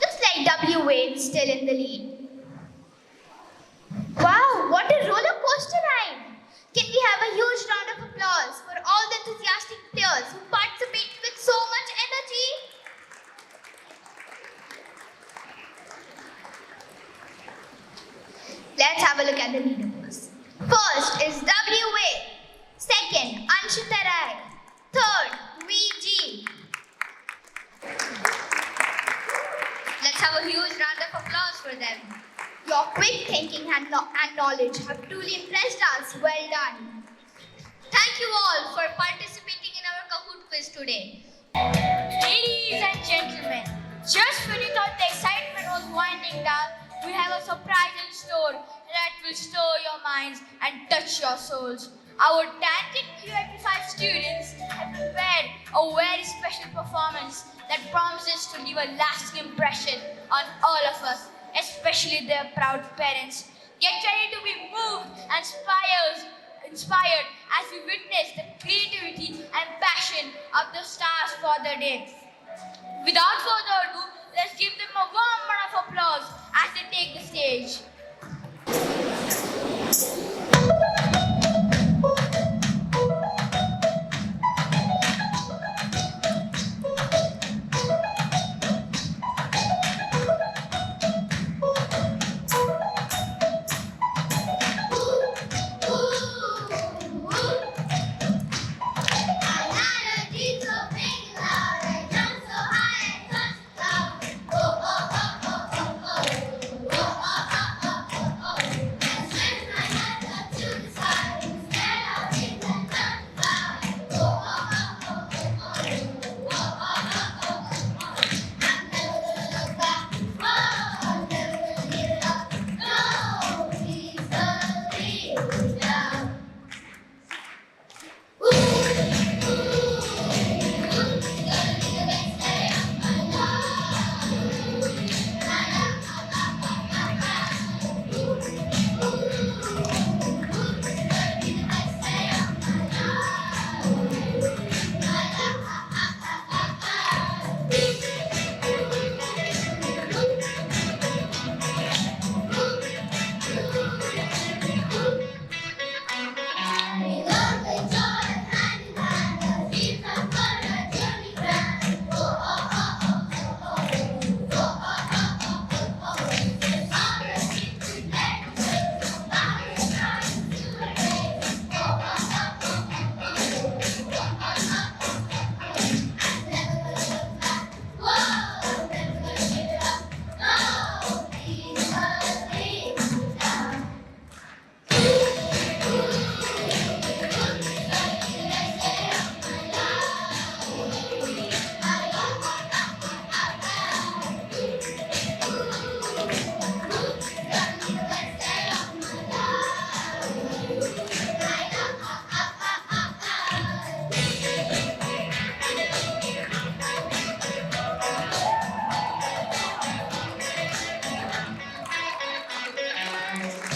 Looks like W Wade is still in the lead. Wow, what a roller coaster ride! Can we have a huge round of applause for all the enthusiastic players who participated with so much energy? Let's have a look at the leaderboards. First is W Wade. Second, Anshita Rai. Third, VG. Let's have a huge round of applause for them. Your quick thinking and knowledge have truly impressed us. Well done. Thank you all for participating in our Kahoot quiz today. Ladies and gentlemen, just when you thought the excitement was winding down, we have a surprise in store that will stir your minds and touch your souls. Our talented PYP 5 students have prepared a very special performance that promises to leave a lasting impression on all of us, especially their proud parents. Get ready to be moved and inspired as we witness the creativity and passion of the stars for the day. Without further ado, let's give them a warm round of applause as they take the stage.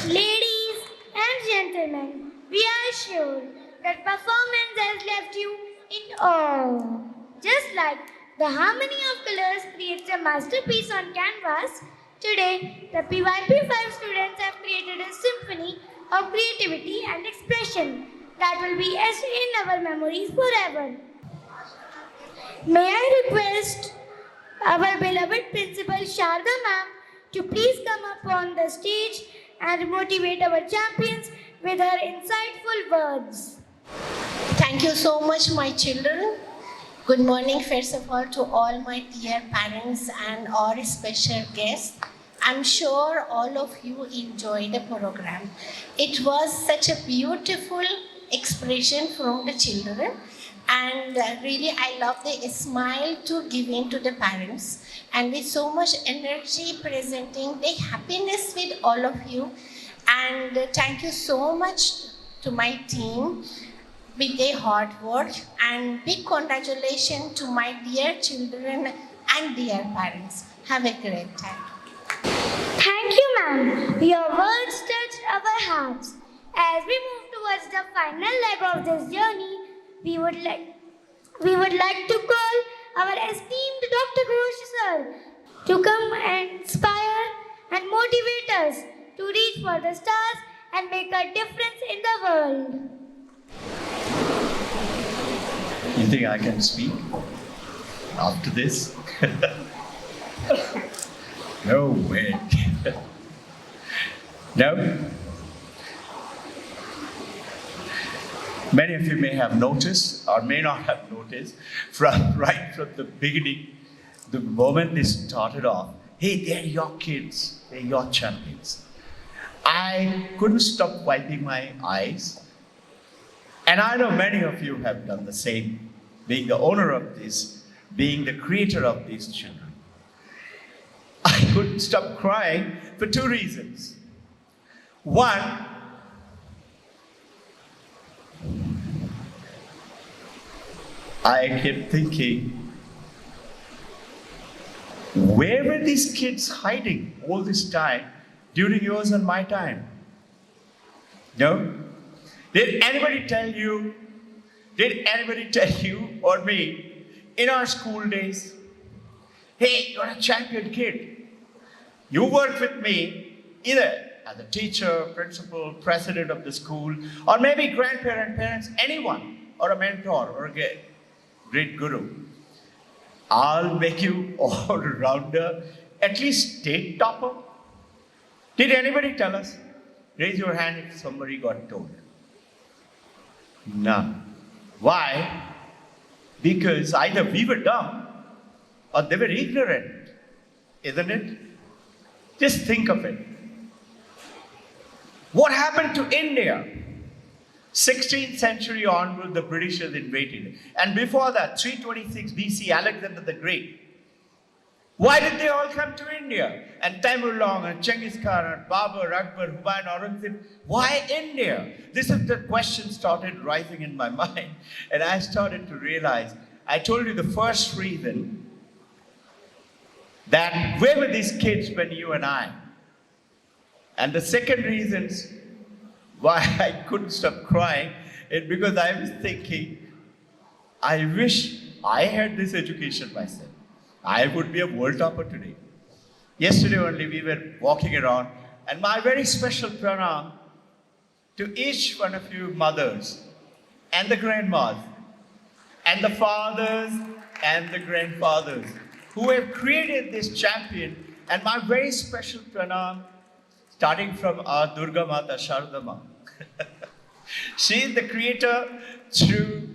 Ladies and gentlemen, we are sure that performance has left you in awe. Just like the harmony of colors creates a masterpiece on canvas, today the PYP 5 students have created a symphony of creativity and expression that will be etched in our memories forever. May I request our beloved Principal Sharda ma'am to please come up on the stage and motivate our champions with her insightful words. Thank you so much, my children. Good morning, first of all, to all my dear parents and our special guests. I'm sure all of you enjoyed the program. It was such a beautiful expression from the children, and really I love the smile to give in to the parents, and with so much energy presenting the happiness with all of you. And thank you so much to my team with their hard work, and big congratulations to my dear children and dear parents. Have a great time. Thank you, ma'am. Your words touched our hearts. As we move towards the final leg of this journey, we would like to call our esteemed Dr. Ghosh sir to come and inspire and motivate us to reach for the stars and make a difference in the world. You think I can speak after this? No way. No? Many of you may have noticed or may not have noticed right from the beginning, the moment they started off, hey, they're your kids, they're your champions. I couldn't stop wiping my eyes. And I know many of you have done the same, being the owner of this, being the creator of these children. I couldn't stop crying for two reasons. One, I kept thinking, where were these kids hiding all this time during yours and my time? No? Did anybody tell you or me in our school days, hey, you're a champion kid. You work with me either as a teacher, principal, president of the school, or maybe grandparent, parents, anyone, or a mentor or a great guru. I'll make you all-rounder, at least state topper. Did anybody tell us? Raise your hand if somebody got told. None. Why? Because either we were dumb or they were ignorant, isn't it? Just think of it. What happened to India? 16th century onward, the Britishers invaded. And before that, 326 BC, Alexander the Great. Why did they all come to India? And Timur-Long and Genghis Khan and Babur, Akbar, Humayun, Aurangzeb. Why India? This is the question started rising in my mind. And I started to realize, I told you the first reason that where were these kids when you and I? And the second reasons why I couldn't stop crying is because I was thinking, I wish I had this education myself. I would be a world topper today. Yesterday only we were walking around, and my very special pranam to each one of you mothers and the grandmas and the fathers and the grandfathers who have created this champion, and my very special pranam starting from our Durga Mata Sharda Ma. She is the creator through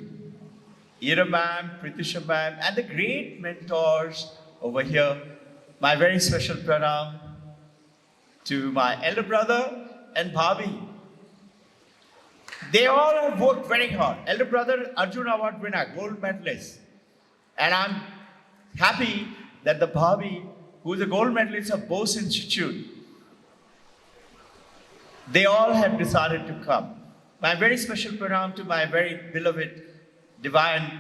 Ira ma'am, Pritisha ma'am, and the great mentors over here. My very special pranam to my elder brother and Bhabhi. They all have worked very hard. Elder brother, Arjun Award winner, gold medalist. And I'm happy that the Bhabhi, who is a gold medalist of Bose Institute, they all have decided to come. My very special pranam to my very beloved divine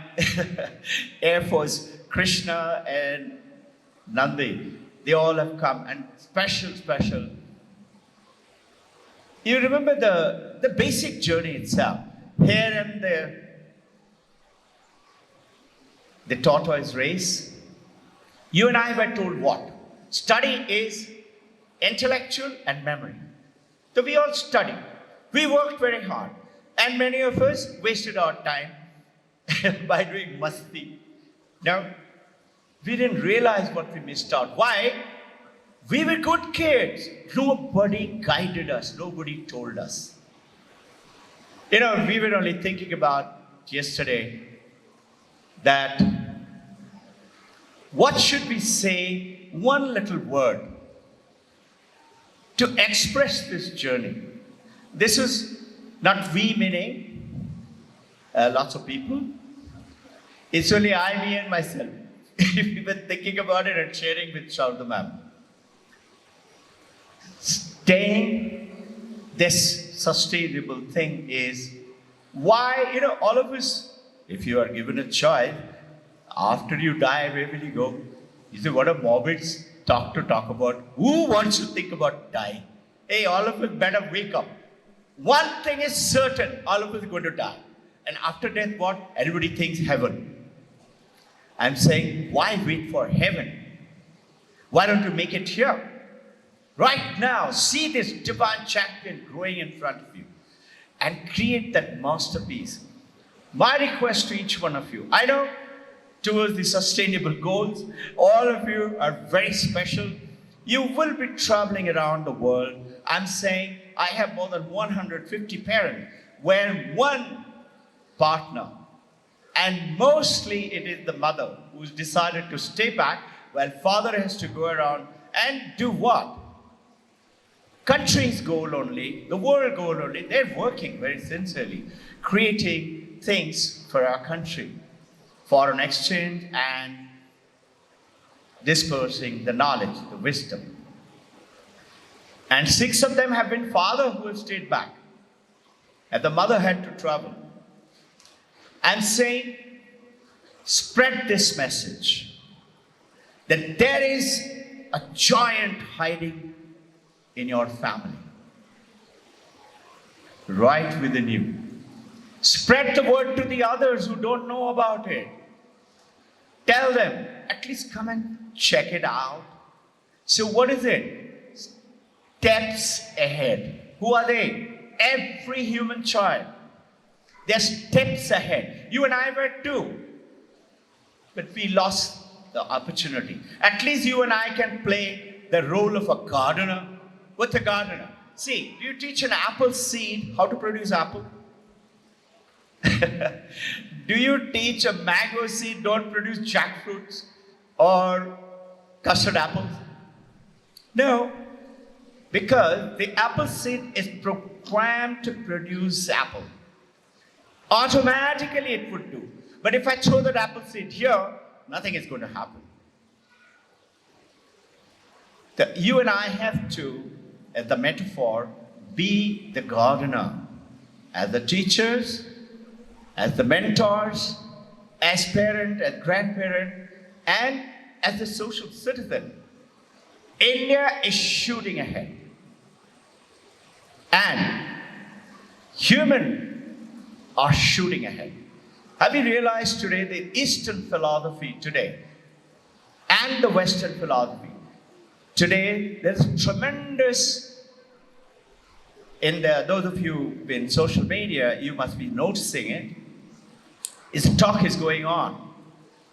Air Force, Krishna and Nandi. They all have come, and special. You remember the basic journey itself. Here and there, the tortoise race. You and I were told what? Study is intellectual and memory. So we all studied. We worked very hard. And many of us wasted our time by doing masti. Now, we didn't realize what we missed out. Why? We were good kids. Nobody guided us. Nobody told us. You know, we were only thinking about yesterday that what should we say, one little word, to express this journey. This is not we meaning lots of people. It's only I, me and myself. We've been thinking about it and sharing with Sharda ma'am. Staying this sustainable thing is why, you know, all of us, if you are given a choice, after you die, where will you go? You say, what a morbid talk to talk about. Who wants to think about dying? hey, all of us better wake up. One thing is certain, all of us are going to die. And after death, what? Everybody thinks heaven. I'm saying, why wait for heaven? Why don't you make it here? Right now, see this divine champion growing in front of you and create that masterpiece. My request to each one of you, I know towards the sustainable goals, all of you are very special. You will be traveling around the world. I'm saying I have more than 150 parents where one partner, and mostly it is the mother who's decided to stay back while father has to go around and do what? Country's goal only, the world goal only. They're working very sincerely, creating things for our country, foreign exchange and dispersing the knowledge, the wisdom. And 6 of them have been father who have stayed back, and the mother had to travel. I'm saying, spread this message that there is a giant hiding in your family, right within you. Spread the word to the others who don't know about it. Tell them, at least come and check it out. So what is it? Steps ahead. Who are they? Every human child. They're steps ahead. You and I were too. But we lost the opportunity. At least you and I can play the role of a gardener. What's a gardener? See, do you teach an apple seed how to produce apple? Do you teach a mango seed don't produce jackfruits or custard apples? No, because the apple seed is programmed to produce apple. Automatically it would do. But if I throw that apple seed here, nothing is going to happen. You and I have to, as the metaphor, be the gardener. As the teachers, as the mentors, as parent, as grandparent, and as a social citizen. India is shooting ahead. And humans are shooting ahead. Have you realized today the Eastern philosophy today and the Western philosophy? Today, there's tremendous, those of you in social media, you must be noticing it. Is talk is going on.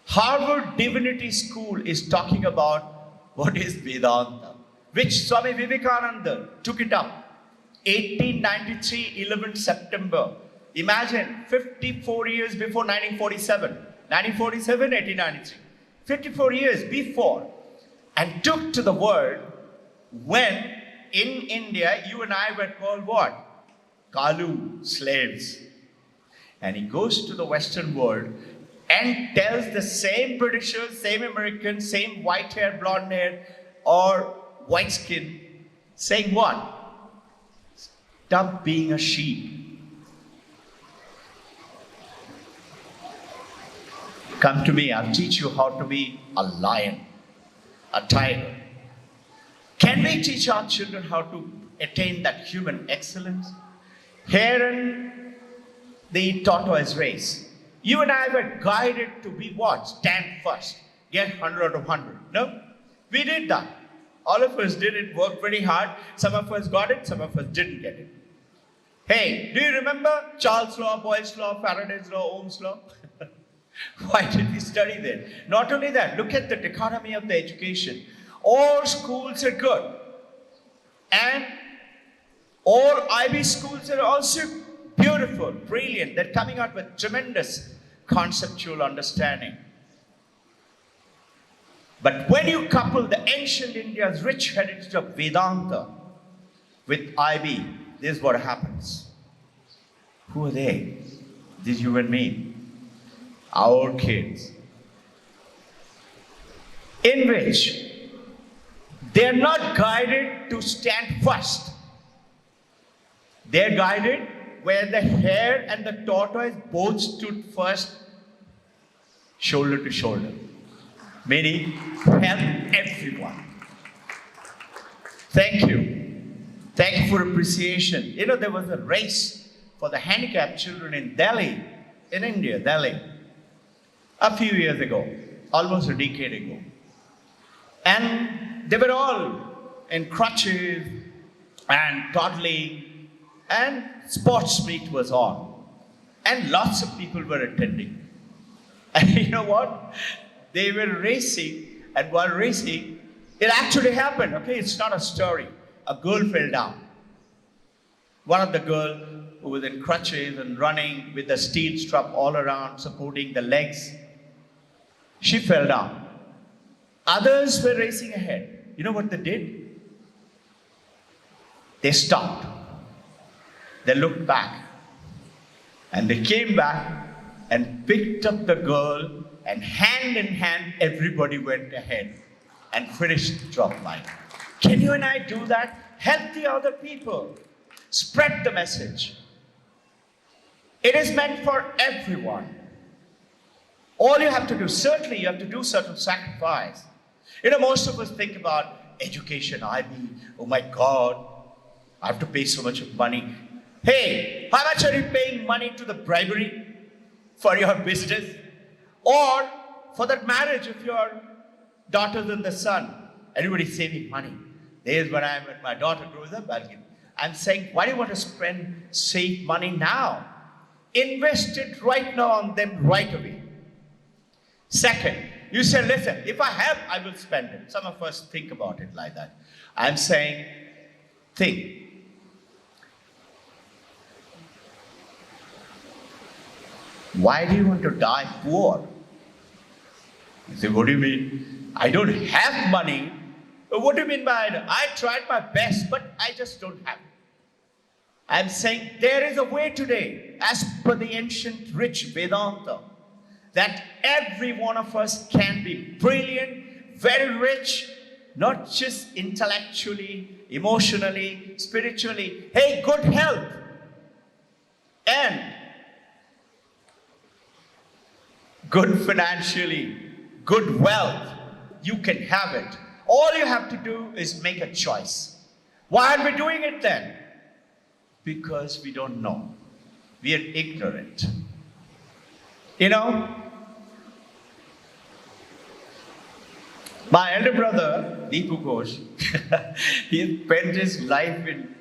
Harvard Divinity School is talking about what is Vedanta, which Swami Vivekananda took it up. 1893, 11th September. Imagine, 54 years before 1947. 1947, 1893. 54 years before. And took to the world when in India, you and I were called what? Kalu, slaves. And he goes to the Western world and tells the same Britishers, same Americans, same white hair, blonde hair, or white skin, saying what? Stop being a sheep. Come to me, I'll teach you how to be a lion, a tiger. Can we teach our children how to attain that human excellence? Here in the tortoise race, you and I were guided to be what? Stand first, get 100 out of 100. No? We did that. All of us did it, worked very hard. Some of us got it, some of us didn't get it. Hey, do you remember Charles' law, Boyle's law, Faraday's law, Ohm's law? Why did we study that? Not only that, look at the dichotomy of the education. All schools are good. And all IB schools are also beautiful, brilliant. They're coming out with tremendous conceptual understanding. But when you couple the ancient India's rich heritage of Vedanta with IB, this is what happens. Who are they? This is you and me. Our kids. In which they're not guided to stand first. They're guided where the hare and the tortoise both stood first, shoulder to shoulder. Meaning, help everyone. Thank you. Thank you for appreciation. You know, there was a race for the handicapped children in Delhi, in India, Delhi, a few years ago, almost a decade ago. And they were all in crutches and toddling, and sports meet was on. And lots of people were attending. And you know what? They were racing, and while racing, it actually happened, okay? It's not a story. A girl fell down. One of the girls who was in crutches and running with the steel strap all around, supporting the legs, she fell down. Others were racing ahead. You know what they did? They stopped. They looked back. And they came back and picked up the girl, and hand in hand, everybody went ahead and finished the drop line. Can you and I do that? Help the other people. Spread the message. It is meant for everyone. All you have to do, certainly you have to do certain sacrifice. You know, most of us think about education, IB, oh my God, I have to pay so much of money. Hey, how much are you paying money to the bribery for your business? Or for that marriage of your daughters and the son? Everybody's saving money. There's when my daughter grows up, I'm saying, why do you want to save money now? Invest it right now on them right away. Second, you say, listen, if I have, I will spend it. Some of us think about it like that. I'm saying, think. Why do you want to die poor? You say, what do you mean? I don't have money. What do you mean by it? I tried my best, but I just don't have it. I'm saying there is a way today, as per the ancient rich Vedanta, that every one of us can be brilliant, very rich, not just intellectually, emotionally, spiritually. Hey, good health and good financially, good wealth, you can have it. All you have to do is make a choice. Why are we doing it then? Because we don't know. We are ignorant. You know, my elder brother, Deepu Ghosh, he spent his life in,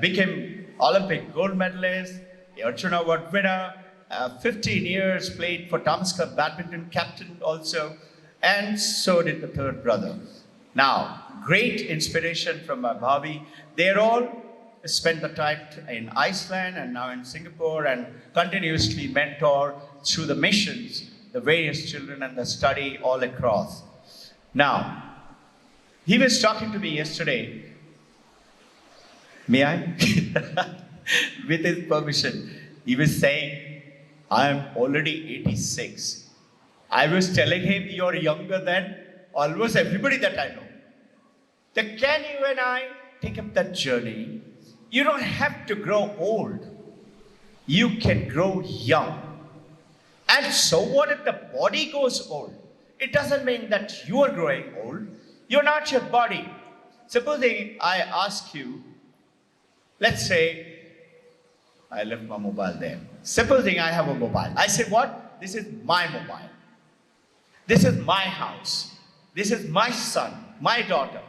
became Olympic gold medalist, Arjuna Award winner, 15 years played for Thomas Cup badminton captain also, and so did the third brother. Now, great inspiration from my Bhabi. They're all spent the time in Iceland and now in Singapore and continuously mentor through the missions, the various children and the study all across. Now, he was talking to me yesterday. May I? With his permission. He was saying, I am already 86. I was telling him, you're younger than almost everybody that I know. Then can you and I take up that journey? You don't have to grow old. You can grow young. And so what if the body goes old? It doesn't mean that you are growing old. You're not your body. Supposing I ask you, let's say, I left my mobile there. Supposing I have a mobile. I say, what? This is my mobile. This is my house. This is my son, my daughter.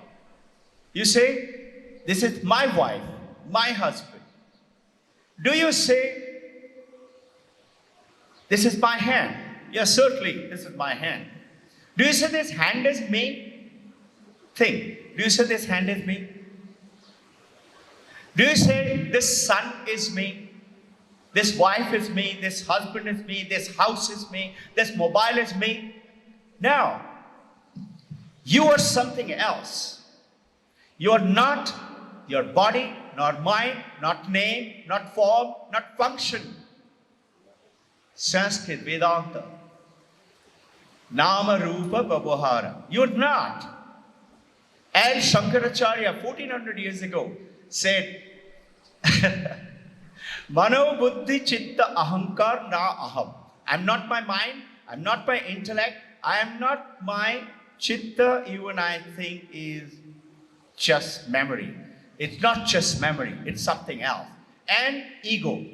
You say, this is my wife, my husband. Do you say, this is my hand? Yes, certainly, this is my hand. Do you say this hand is me? Think. Do you say this hand is me? Do you say this son is me? This wife is me, this husband is me, this house is me, this mobile is me? No. You are something else. You are not your body, not mind, not name, not form, not function. Sanskrit, Vedanta. Nama Rupa Babahara. You're not. And Shankaracharya, 1400 years ago, said, Mano Buddhi Chitta Ahankar Na Aham. I'm not my mind, I'm not my intellect, I am not my Chitta, you and I think is just memory. It's not just memory, it's something else. And ego.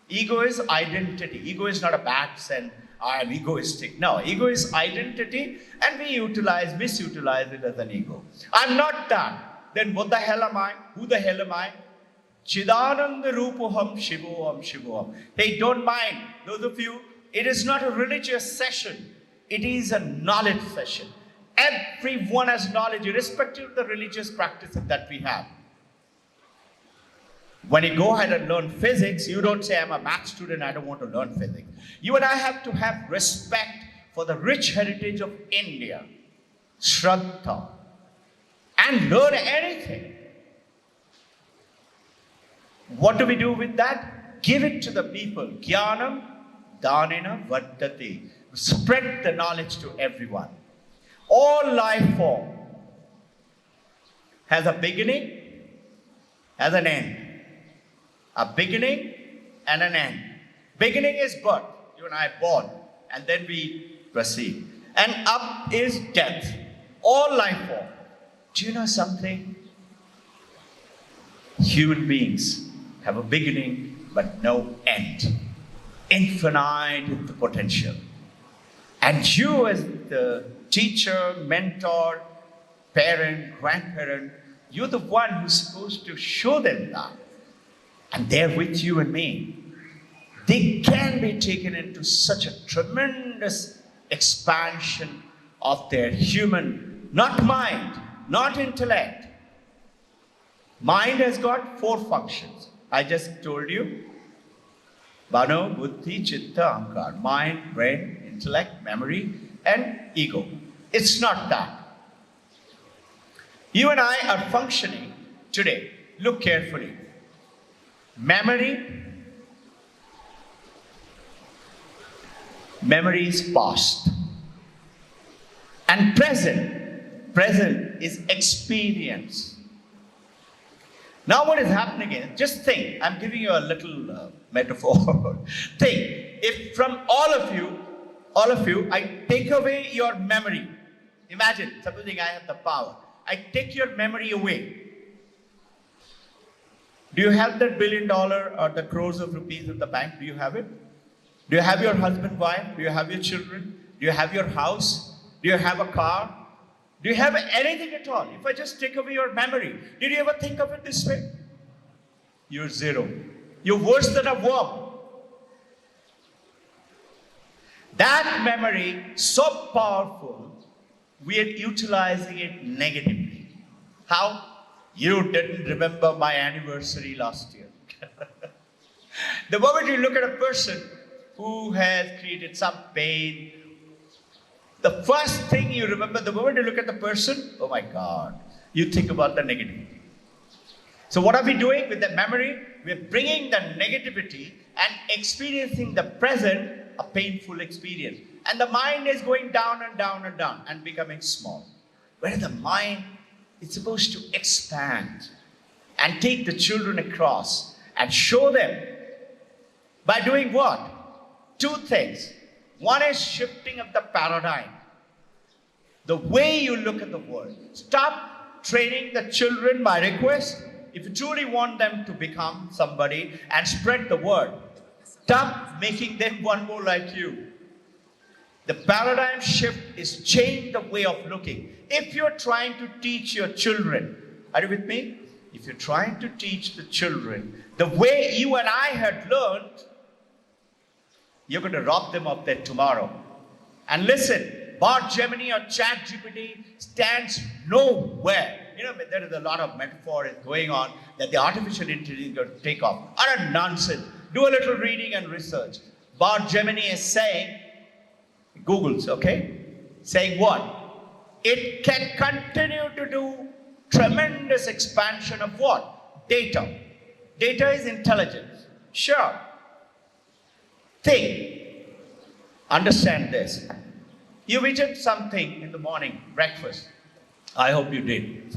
Ego is identity. Ego is not a bad sense. I am egoistic. No, ego is identity, and we misutilize it as an ego. I'm not that. Then what the hell am I? Who the hell am I? Chidananda Rupoham Shivoham Shivoham. Hey, don't mind, those of you, it is not a religious session. It is a knowledge session. Everyone has knowledge, irrespective of the religious practices that we have. When you go ahead and learn physics, you don't say, I'm a math student, I don't want to learn physics. You and I have to have respect for the rich heritage of India, Shraddha, and learn anything. What do we do with that? Give it to the people. Jnanam Danena Vardhati. Spread the knowledge to everyone. All life form has a beginning, has an end. A beginning and an end. Beginning is birth. You and I are born, and then we proceed. And up is death. All life form. Do you know something? Human beings have a beginning but no end. Infinite is the potential. And you as the teacher, mentor, parent, grandparent, you're the one who's supposed to show them that. And they're with you and me. They can be taken into such a tremendous expansion of their human, not mind, not intellect. Mind has got 4 functions. I just told you. Mano, Buddhi, Chitta, Ahankar. Mind, brain, intellect, memory, and ego. It's not that. You and I are functioning today. Look carefully. Memory is past. And present is experience. Now what is happening is, just think, I'm giving you a little metaphor. Think, if from all of you, I take away your memory. Imagine, supposing I have the power. I take your memory away. Do you have that $1 billion or the crores of rupees in the bank? Do you have it? Do you have your husband, wife? Do you have your children? Do you have your house? Do you have a car? Do you have anything at all? If I just take away your memory, did you ever think of it this way? You're zero. You're worse than a worm. That memory, so powerful, we are utilizing it negatively. How? You didn't remember my anniversary last year. The moment you look at a person who has created some pain, the first thing you remember, the moment you look at the person, oh my God, you think about the negativity. So what are we doing with the memory? We're bringing the negativity and experiencing the present, a painful experience. And the mind is going down and down and down and becoming small. Whereas the mind is supposed to expand and take the children across and show them by doing what? 2 things. One is shifting of the paradigm. The way you look at the world. Stop training the children by request. If you truly want them to become somebody and spread the word, stop making them one more like you. The paradigm shift is change the way of looking. If you're trying to teach your children, are you with me? If you're trying to teach the children the way you and I had learned, you're going to rob them of that tomorrow. And listen, Bart Gemini or Chat GPT stands nowhere. You know, there is a lot of metaphor going on that the artificial intelligence is going to take off. Utter nonsense. Do a little reading and research. Bart Gemini is saying, Google's, okay? Saying what? It can continue to do tremendous expansion of what? Data. Data is intelligence. Sure. Think. Understand this. You eaten something in the morning, breakfast. I hope you did.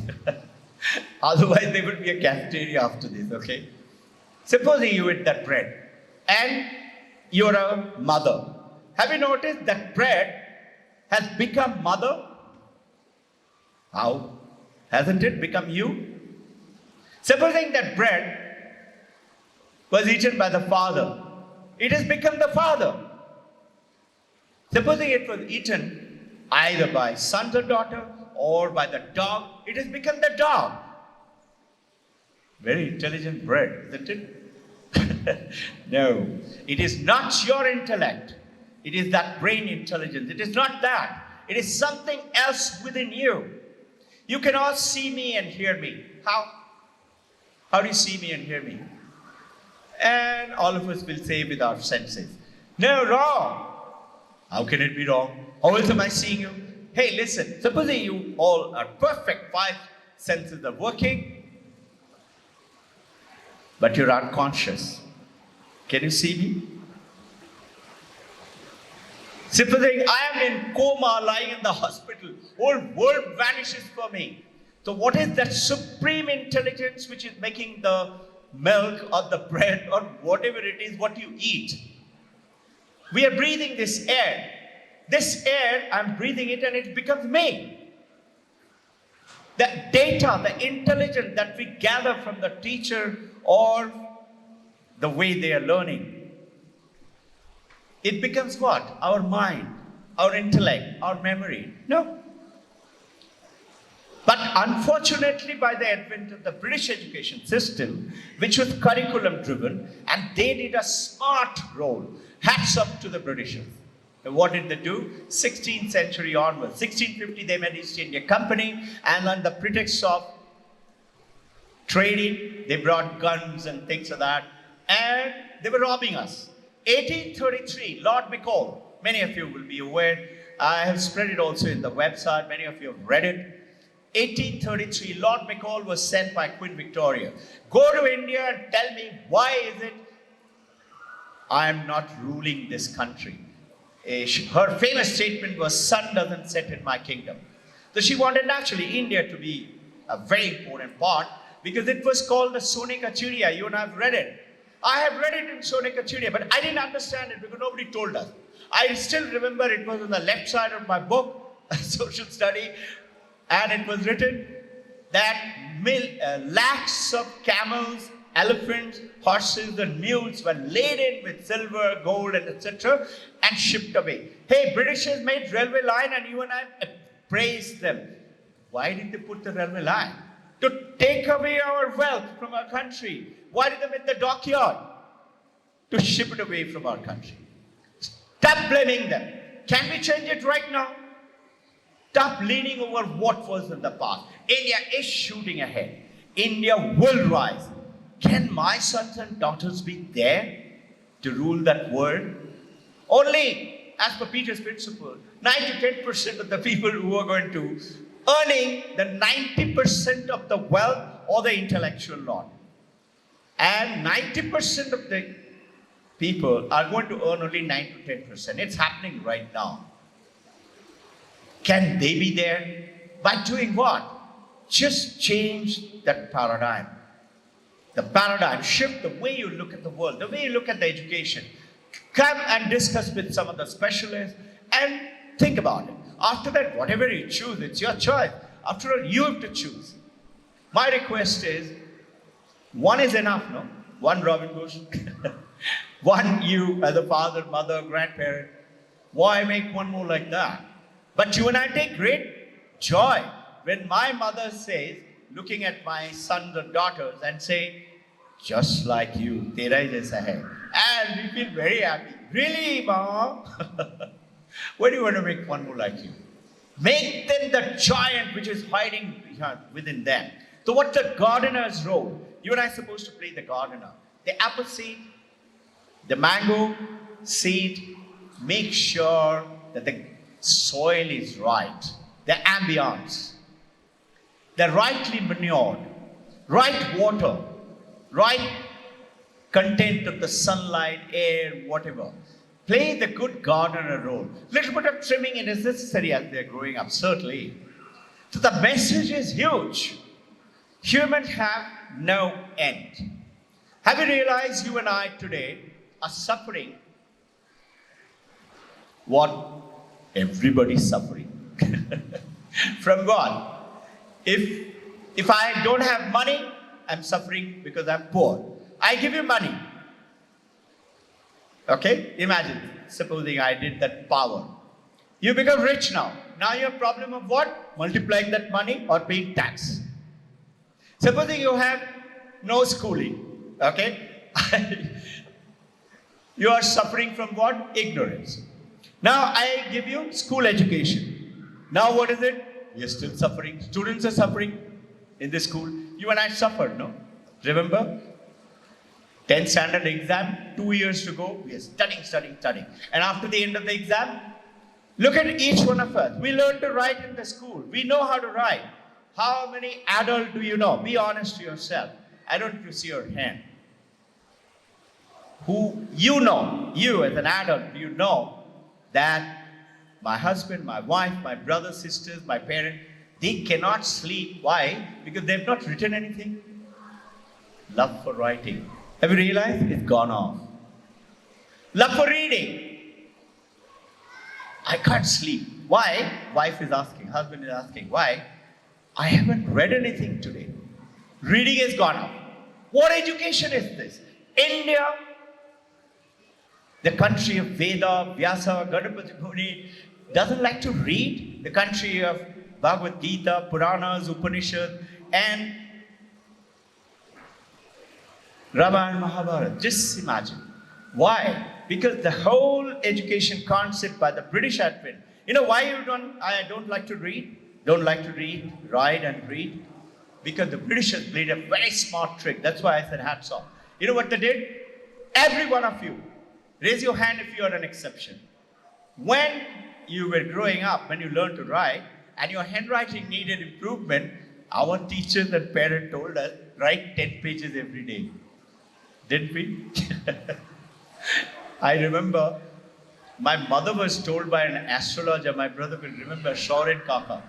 Otherwise, there would be a cafeteria after this, okay? Supposing you eat that bread and you're a mother. Have you noticed that bread has become mother? How? Hasn't it become you? Supposing that bread was eaten by the father, it has become the father. Supposing it was eaten either by son or daughter or by the dog, it has become the dog. Very intelligent bread, isn't it? No, it is not your intellect. It is that brain intelligence. It is not that. It is something else within you. You can all see me and hear me. How? How do you see me and hear me? And all of us will say with our senses, no, wrong. How can it be wrong? How else am I seeing you? Hey, listen, supposing you all are perfect, 5 senses are working, but you're unconscious. Can you see me? Supposing I am in coma, lying in the hospital, whole world vanishes for me. So what is that supreme intelligence which is making the milk or the bread or whatever it is what you eat? We are breathing this air. This air, I'm breathing it and it becomes me. The data, the intelligence that we gather from the teacher or the way they are learning, it becomes what? Our mind, our intellect, our memory. No. But unfortunately, by the advent of the British education system, which was curriculum driven, and they did a smart role, hats up to the Britishers. And what did they do? 16th century onwards, 1650 they made East India Company, and on the pretext of trading, they brought guns and things like that, and they were robbing us. 1833, Lord Macaulay, many of you will be aware, I have spread it also in the website, many of you have read it. 1833, Lord Macaulay was sent by Queen Victoria. Go to India and tell me why is it I am not ruling this country. Her famous statement was, sun doesn't set in my kingdom. So she wanted naturally India to be a very important part because it was called the Sone Kachuriya. You and I have read it. I have read it in Sone Kachuriya, but I didn't understand it because nobody told us. I still remember it was on the left side of my book, social study, and it was written that lakhs of camels, elephants, horses, and mules were laden with silver, gold, and etc. and shipped away. Hey, Britishers made railway line, and you and I praised them. Why did they put the railway line? To take away our wealth from our country. Why did they make the dockyard? To ship it away from our country. Stop blaming them. Can we change it right now? Stop leaning over what was in the past. India is shooting ahead. India will rise. Can my sons and daughters be there to rule that world? Only, as per Peter's principle, 9 to 10% of the people who are going to earning the 90% of the wealth or the intellectual knowledge. And 90% of the people are going to earn only 9 to 10%. It's happening right now. Can they be there? By doing what? Just change that paradigm. The paradigm shift, the way you look at the world, the way you look at the education. Come and discuss with some of the specialists and think about it. After that, whatever you choose, it's your choice. After all, you have to choose. My request is, one is enough, no? One Robin Bush. One you as a father, mother, grandparent. Why make one more like that? But you and I take great joy when my mother says, looking at my sons and daughters and saying, just like you, tera hi jaisa hai. And we feel very happy. Really, Mom? Why do you want to make one more like you? Make them the giant which is hiding within them. So what's the gardener's role? You and I are supposed to play the gardener. The apple seed, the mango seed, make sure that the soil is right, the ambience, the rightly manured, right water, right content of the sunlight, air, whatever. Play the good gardener role. Little bit of trimming is necessary as they're growing up, certainly. So the message is huge. Humans have no end. Have you realized you and I today are suffering what everybody's suffering? From what? If I don't have money, I'm suffering because I'm poor. I give you money. Okay? Imagine, supposing I did that power. You become rich now. Now you have problem of what? Multiplying that money or paying tax. Supposing you have no schooling. Okay? You are suffering from what? Ignorance. Now I give you school education. Now what is it? You're still suffering. Students are suffering in the school. You and I suffered, no? Remember? 10th standard exam, 2 years to go. We are studying. And after the end of the exam, look at each one of us. We learn to write in the school. We know how to write. How many adults do you know? Be honest to yourself. I don't need to see your hand. Who you know, you as an adult, you know that my husband, my wife, my brothers, sisters, my parents, they cannot sleep. Why? Because they've not written anything. Love for writing. Have you realized? It's gone off. Love for reading. I can't sleep. Why? Wife is asking, husband is asking. Why? I haven't read anything today. Reading is gone off. What education is this? India, the country of Veda, Vyasa, Ganapati Muni, doesn't like to read. The country of Bhagavad Gita, Puranas, Upanishads, and Ramayana, Mahabharata. Just imagine. Why? Because the whole education concept by the British advent. You know why I don't like to read? Don't like to read, write and read? Because the Britishers played a very smart trick. That's why I said hats off. You know what they did? Every one of you, raise your hand if you are an exception. When you were growing up, when you learned to write, and your handwriting needed improvement, our teachers and parents told us, write 10 pages every day. Didn't we? I remember my mother was told by an astrologer, my brother will remember, Shorin Kaka.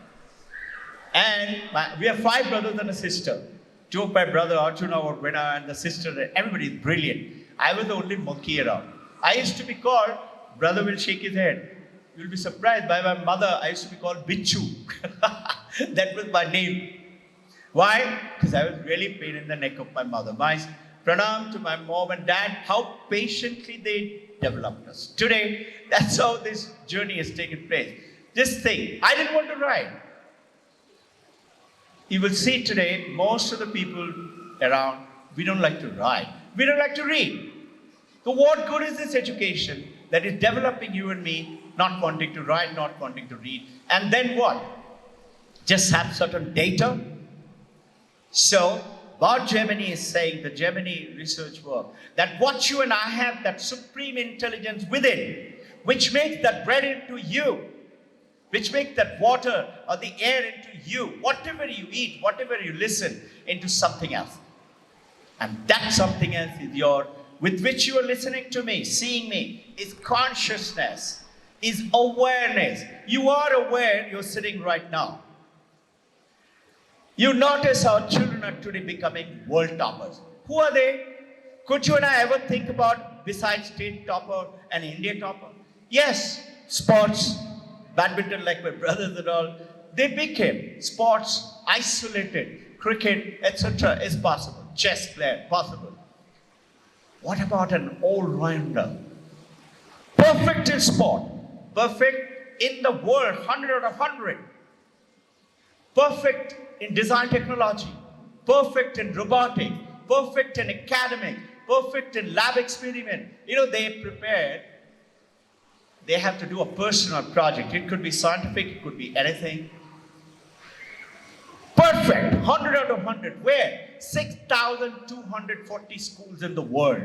And we have 5 brothers and a sister. 2 of my brother, Arjuna or Vina, and the sister, everybody is brilliant. I was the only monkey around. I used to be called, brother will shake his head. You'll be surprised, by my mother, I used to be called Bichu. That was my name. Why? Because I was really pain in the neck of my mother. My pranam to my mom and dad, how patiently they developed us. Today, that's how this journey has taken place. Just think, I didn't want to write. You will see today, most of the people around, we don't like to write. We don't like to read. So what good is this education that is developing you and me, not wanting to write, not wanting to read? And then what? Just have certain data? So, what Gemini is saying, the Gemini research work, that what you and I have, that supreme intelligence within, which makes that bread into you, which makes that water or the air into you, whatever you eat, whatever you listen, into something else. And that something else is with which you are listening to me, seeing me, is consciousness, is awareness. You are aware you're sitting right now. You notice our children are today becoming world toppers. Who are they? Could you and I ever think about, besides state topper and India topper? Yes, sports, badminton like my brothers and all, they became sports, isolated, cricket, etc. is possible. Chess player, possible. What about an all-rounder? Perfect in sport, perfect in the world, 100 out of 100. Perfect in design technology, perfect in robotics, perfect in academic, perfect in lab experiment. You know, they prepared, they have to do a personal project. It could be scientific, it could be anything. Perfect, 100 out of 100. Where? 6,240 schools in the world.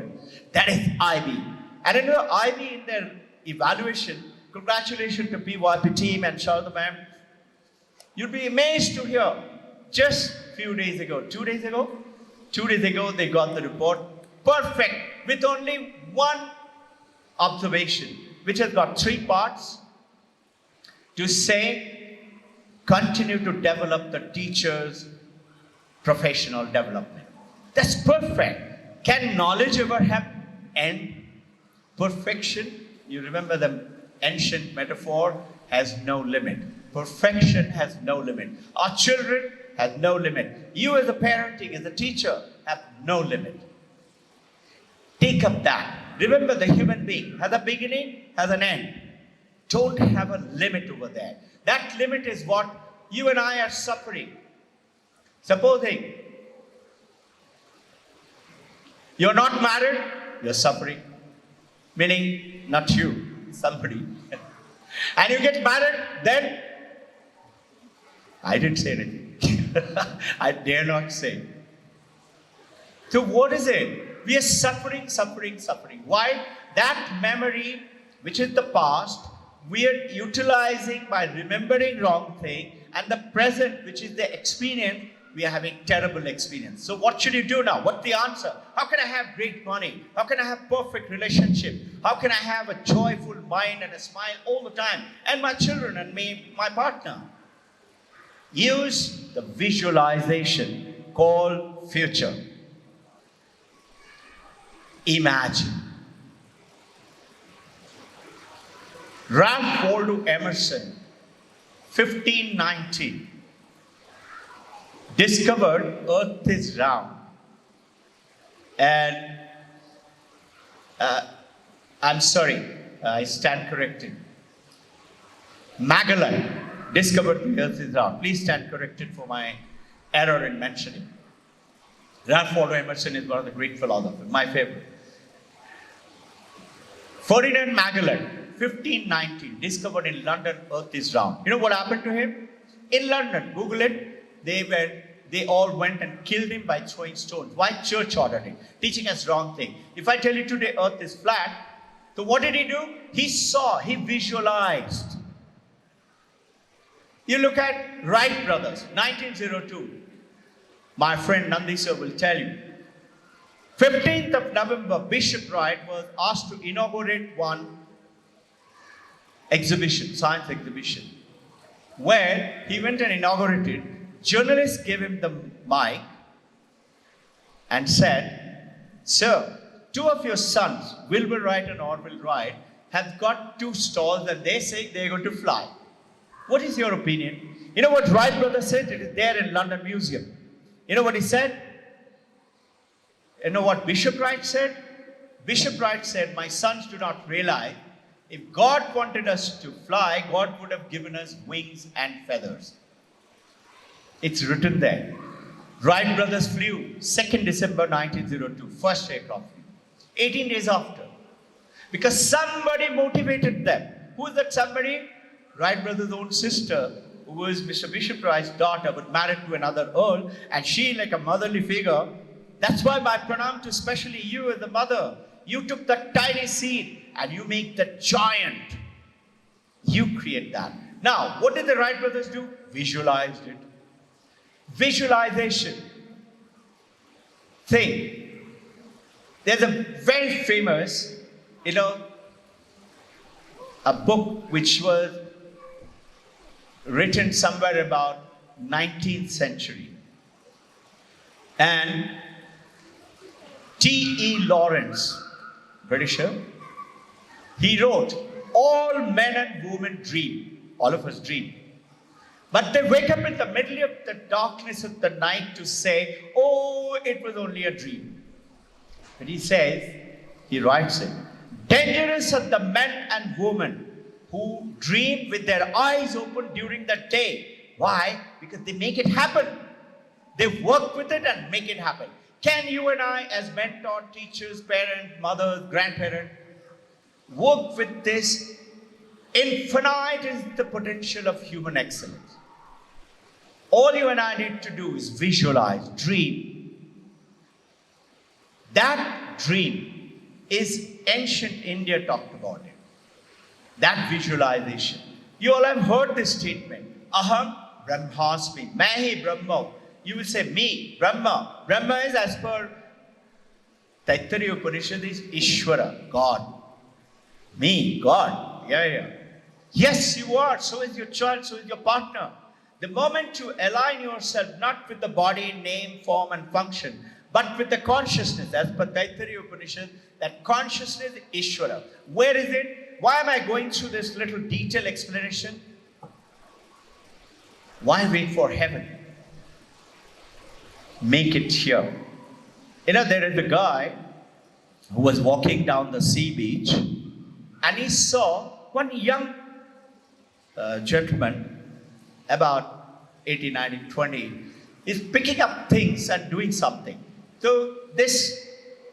That is IB. And in the IB, in their evaluation, congratulations to PYP team and Sharda ma'am. You'd be amazed to hear, just a few days ago, 2 days ago, 2 days ago, they got the report. Perfect, with only one observation, which has got 3 parts, to say, continue to develop the teacher's professional development. That's perfect. Can knowledge ever have end? Perfection, you remember the ancient metaphor, has no limit. Perfection has no limit. Our children, has no limit. You as a parenting, as a teacher, have no limit. Take up that. Remember, the human being has a beginning, has an end. Don't have a limit over there. That limit is what you and I are suffering. Supposing you're not married, you're suffering. Meaning, not you, somebody. And you get married, then I didn't say anything. I dare not say. So what is it? We are suffering, suffering, suffering. Why? That memory, which is the past, we are utilizing by remembering wrong thing, and the present, which is the experience, we are having terrible experience. So what should you do now? What's the answer? How can I have great money? How can I have perfect relationship? How can I have a joyful mind and a smile all the time? And my children and me, my partner. Use the visualization called future. Imagine. Ralph Waldo Emerson, 1519, discovered Earth is round. And I'm sorry, I stand corrected. Magellan discovered the Earth is round. Please stand corrected for my error in mentioning. Ralph Waldo Emerson is one of the great philosophers, my favorite. Ferdinand Magellan, 1519, discovered in London Earth is round. You know what happened to him? In London, Google it, they all went and killed him by throwing stones. Why? Church ordered it, teaching us wrong thing. If I tell you today Earth is flat, so what did he do? He saw, he visualized. You look at Wright brothers, 1902. My friend Nandi sir will tell you. 15th of November, Bishop Wright was asked to inaugurate one exhibition, science exhibition, where he went and inaugurated. Journalists gave him the mic and said, "Sir, two of your sons, Wilbur Wright and Orville Wright, have got two stalls and they say they're going to fly. What is your opinion?" You know what Wright brothers said? It is there in London Museum. You know what he said? You know what Bishop Wright said? Bishop Wright said, "My sons do not realize if God wanted us to fly, God would have given us wings and feathers." It's written there. Wright brothers flew 2nd December 1902, first aircraft flew. 18 days after. Because somebody motivated them. Who is that somebody? Wright brothers' own sister, who was Mr. Bishop Wright's daughter, but married to another earl, and she, like a motherly figure. That's why my pranam to especially you as a mother. You took that tiny seed and you make that giant. You create that. Now, what did the Wright brothers do? Visualized it. Visualization. Thing. There's a very famous, a book which was written somewhere about 19th century. And T.E. Lawrence, Britisher, he wrote, "All men and women dream." All of us dream. But they wake up in the middle of the darkness of the night to say, "Oh, it was only a dream." But he says, he writes it, "Dangerous are the men and women who dream with their eyes open during the day." Why? Because they make it happen. They work with it and make it happen. Can you and I, as mentor, teachers, parents, mothers, grandparents, work with this? Infinite is the potential of human excellence. All you and I need to do is visualize, dream. That dream is ancient India talked about it. That visualization. You all have heard this statement. Aham Brahmasmi. Mahi Brahma. You will say me, Brahma. Brahma is, as per Taittiriya Upanishad, is Ishvara, God. Me, God. Yeah. Yes, you are. So is your child, so is your partner. The moment you align yourself not with the body, name, form and function, but with the consciousness, as per Taittiriya Upanishad, that consciousness is Ishvara. Where is it? Why am I going through this little detailed explanation? Why wait for heaven? make it here. You know, there is a guy who was walking down the sea beach and he saw one young gentleman, about 18, 19, 20, is picking up things and doing something. So this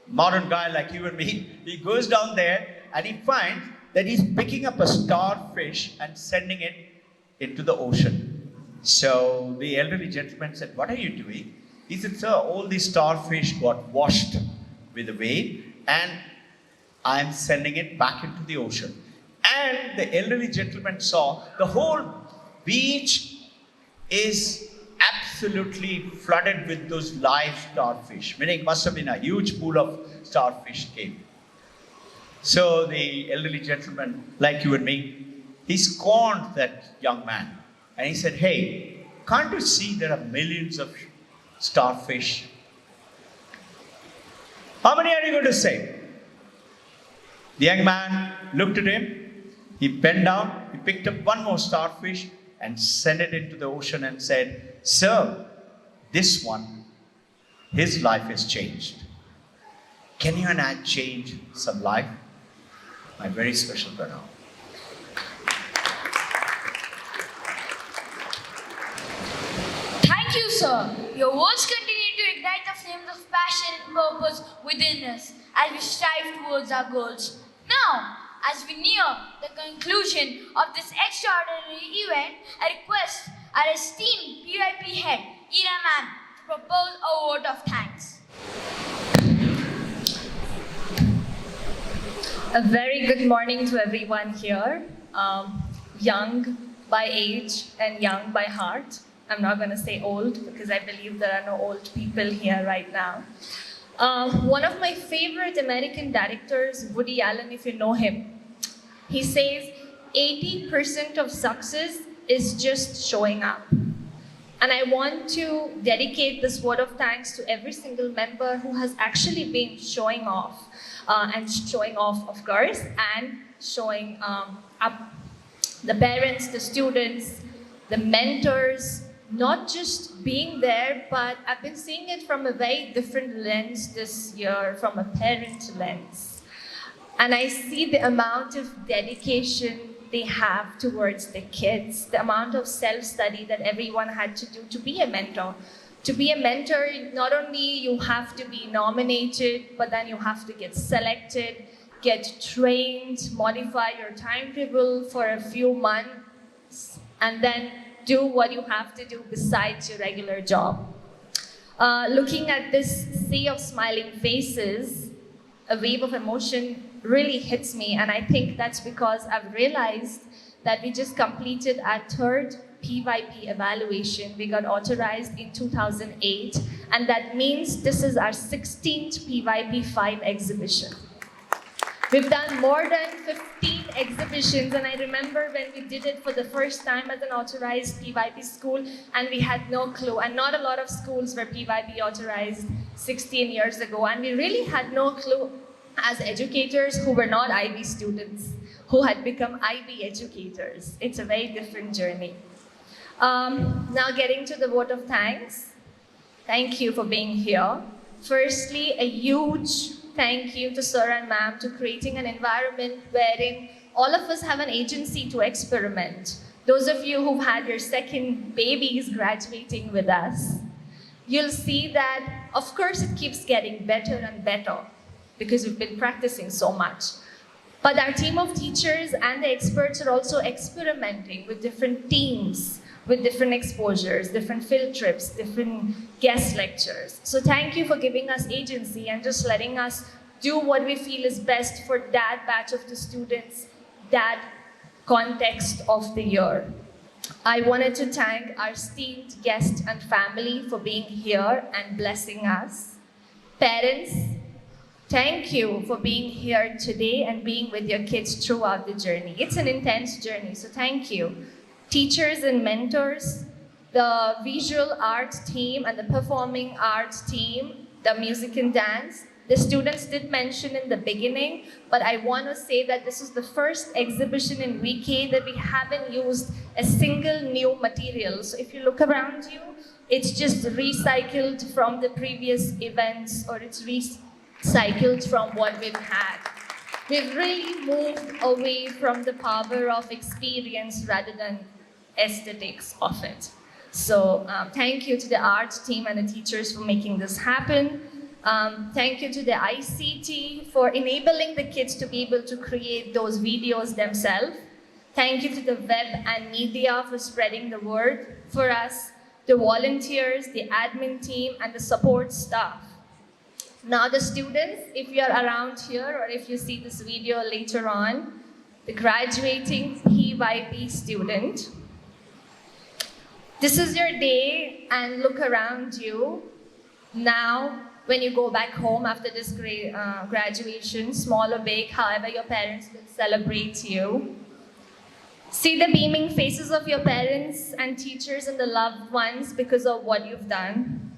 modern guy like you and me, he goes down there and he finds that he's picking up a starfish and sending it into the ocean. So the elderly gentleman said, "What are you doing?" He said, "Sir, all these starfish got washed with the wave and I'm sending it back into the ocean." And the elderly gentleman saw the whole beach is absolutely flooded with those live starfish, meaning must have been a huge pool of starfish came. So the elderly gentleman, like you and me, he scorned that young man. And he said, "Hey, can't you see there are millions of starfish? How many are you going to save?" The young man looked at him. He bent down, he picked up one more starfish and sent it into the ocean and said, "Sir, this one, his life has changed. Can you and I change some life?" My very special brother. Thank you, sir. Your words continue to ignite the flames of passion and purpose within us as we strive towards our goals. Now, as we near the conclusion of this extraordinary event, I request our esteemed PYP head, Ira ma'am, to propose a vote of thanks. A very good morning to everyone here, young by age and young by heart. I'm not going to say old because I believe there are no old people here right now. One of my favorite American directors, Woody Allen, if you know him, he says 80% of success is just showing up. And I want to dedicate this word of thanks to every single member who has actually been showing off, of course, and showing up. The parents, the students, the mentors, not just being there, but I've been seeing it from a very different lens this year, from a parent lens. And I see the amount of dedication they have towards the kids, the amount of self-study that everyone had to do to be a mentor. To be a mentor, not only you have to be nominated, but then you have to get selected, get trained, modify your timetable for a few months, and then do what you have to do besides your regular job. Looking at this sea of smiling faces, a wave of emotion really hits me, and I think that's because I've realized that we just completed our third PYP evaluation. We got authorized in 2008, and that means this is our 16th PYP 5 exhibition. We've done more than 15 exhibitions, and I remember when we did it for the first time as an authorized PYP school, and we had no clue, and not a lot of schools were PYP authorized 16 years ago, and we really had no clue as educators who were not IB students, who had become IB educators. It's a very different journey. Now getting to the vote of thanks. Thank you for being here. Firstly, a huge thank you to sir and ma'am to creating an environment wherein all of us have an agency to experiment. Those of you who've had your second babies graduating with us, you'll see that, of course, it keeps getting better and better because we've been practicing so much. But our team of teachers and the experts are also experimenting with different teams, with different exposures, different field trips, different guest lectures. So thank you for giving us agency and just letting us do what we feel is best for that batch of the students, that context of the year. I wanted to thank our esteemed guests and family for being here and blessing us. Parents, thank you for being here today and being with your kids throughout the journey. It's an intense journey, so thank you. Teachers and mentors, the visual arts team and the performing arts team, the music and dance. The students did mention in the beginning, but I want to say that this is the first exhibition in VK that we haven't used a single new material. So if you look around you, It's just recycled from the previous events, or it's recycled from what we've had. We've really moved away from the power of experience rather than aesthetics of it. So thank you to the art team and the teachers for making this happen. Thank you to the ICT for enabling the kids to be able to create those videos themselves. Thank you to the web and media for spreading the word for us, the volunteers, the admin team, and the support staff. Now the students, if you're around here or if you see this video later on, the graduating PYP student, this is your day, and look around you. Now, when you go back home after this graduation, small or big, however your parents will celebrate you. See the beaming faces of your parents and teachers and the loved ones because of what you've done.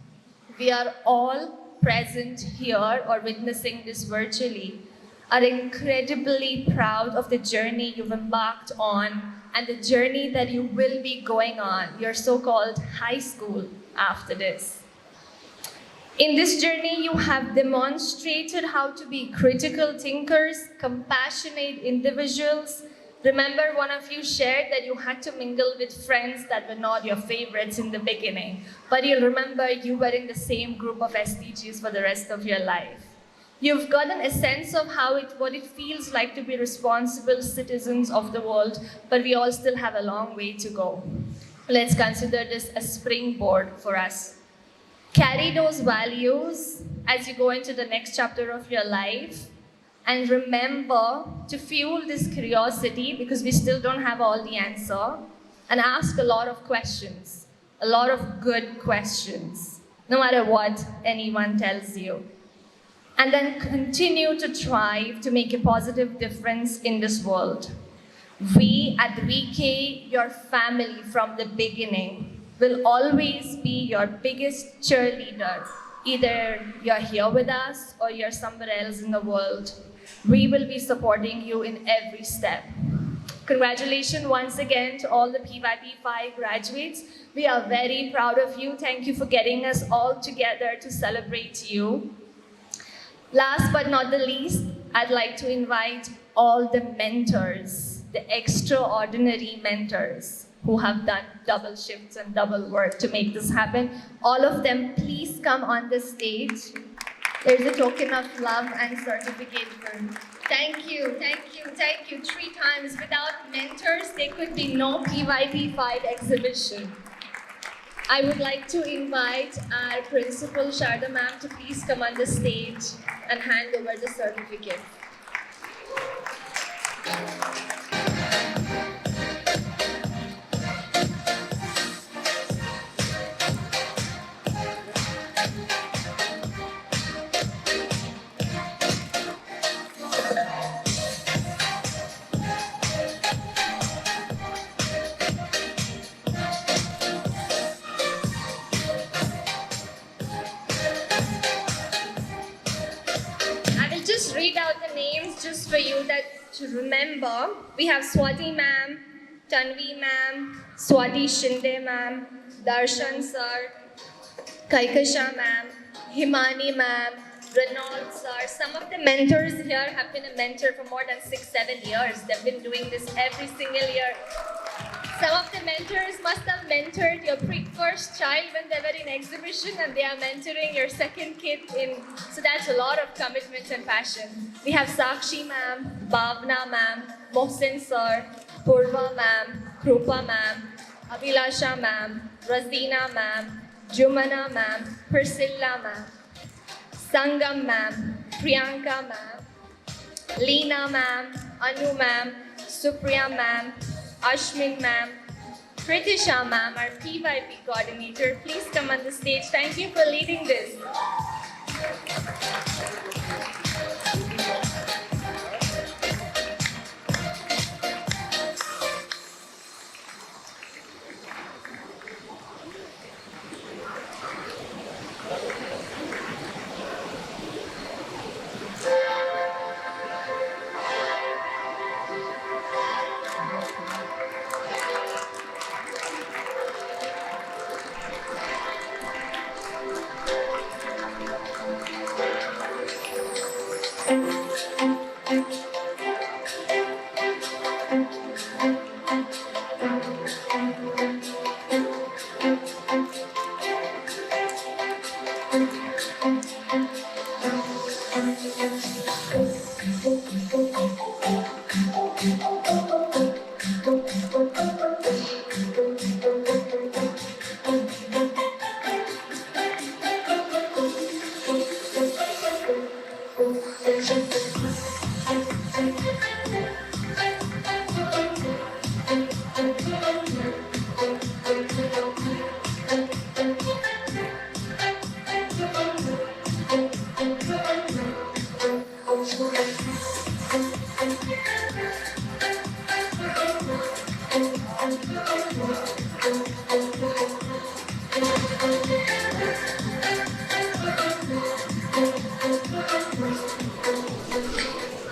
We are all present here or witnessing this virtually are incredibly proud of the journey you've embarked on and the journey that you will be going on, your so-called high school after this. In this journey, you have demonstrated how to be critical thinkers, compassionate individuals. Remember, one of you shared that you had to mingle with friends that were not your favorites in the beginning, but you'll remember you were in the same group of SDGs for the rest of your life. You've gotten a sense of what it feels like to be responsible citizens of the world, but we all still have a long way to go. Let's consider this a springboard for us. Carry those values as you go into the next chapter of your life, and remember to fuel this curiosity because we still don't have all the answer, and ask a lot of questions, a lot of good questions, no matter what anyone tells you. And then continue to strive to make a positive difference in this world. We at VK, your family from the beginning, will always be your biggest cheerleader. Either you're here with us or you're somewhere else in the world. We will be supporting you in every step. Congratulations once again to all the PYP5 graduates. We are very proud of you. Thank you for getting us all together to celebrate you. Last but not the least, I'd like to invite all the mentors, the extraordinary mentors who have done double shifts and double work to make this happen. All of them, please come on the stage. There's a token of love and certificate for you. Thank you, thank you, thank you 3 times. Without mentors, there could be no PYP5 exhibition. I would like to invite our principal, Sharda ma'am, to please come on the stage and hand over the certificate. Read out the names just for you to remember. We have Swati ma'am, Tanvi ma'am, Swati Shinde ma'am, Darshan sir, Kaikasha ma'am, Himani ma'am, Renault sir. Some of the mentors here have been a mentor for more than 6-7 years. They've been doing this every single year. Some of the mentors must have mentored your first child when they were in exhibition, and they are mentoring your second kid in. So that's a lot of commitment and passion. We have Sakshi ma'am, Bhavna ma'am, Mohsin sir, Purva ma'am, Krupa ma'am, Abhilasha ma'am, Razina ma'am, Jumana ma'am, Priscilla ma'am, Sangam ma'am, Priyanka ma'am, Leena ma'am, Anu ma'am, Supriya ma'am, Ashmin ma'am, Pritisha ma'am, our PYP coordinator. Please come on the stage. Thank you for leading this.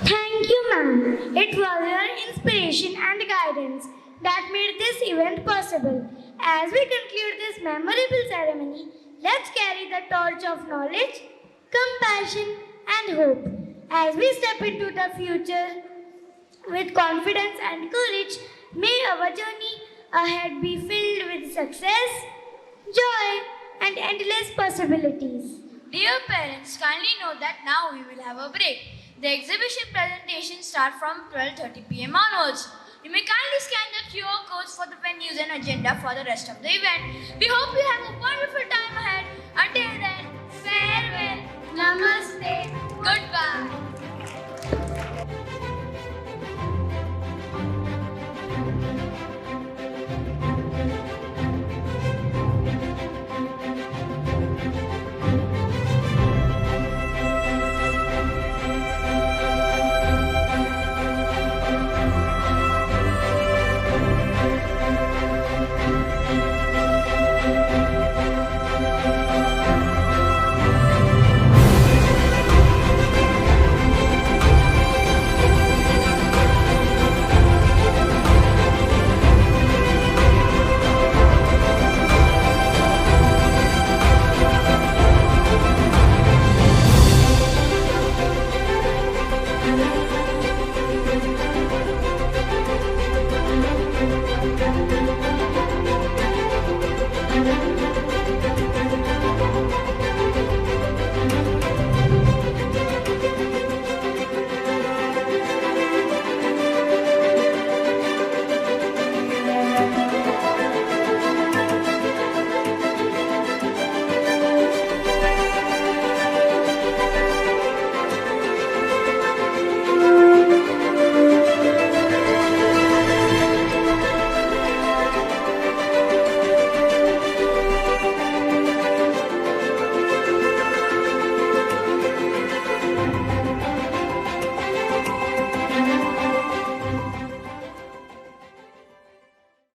Thank you, ma'am. It was your inspiration and guidance that made this event possible. As we conclude this memorable ceremony, let's carry the torch of knowledge, compassion, and hope. As we step into the future with confidence and courage, may our journey ahead be filled with success, joy, and endless possibilities. Dear parents, kindly note that now we will have a break. The exhibition presentations start from 12:30 p.m. onwards. You may kindly scan the QR codes for the venues and agenda for the rest of the event. We hope you have a wonderful time ahead. Until then, farewell. Namaste.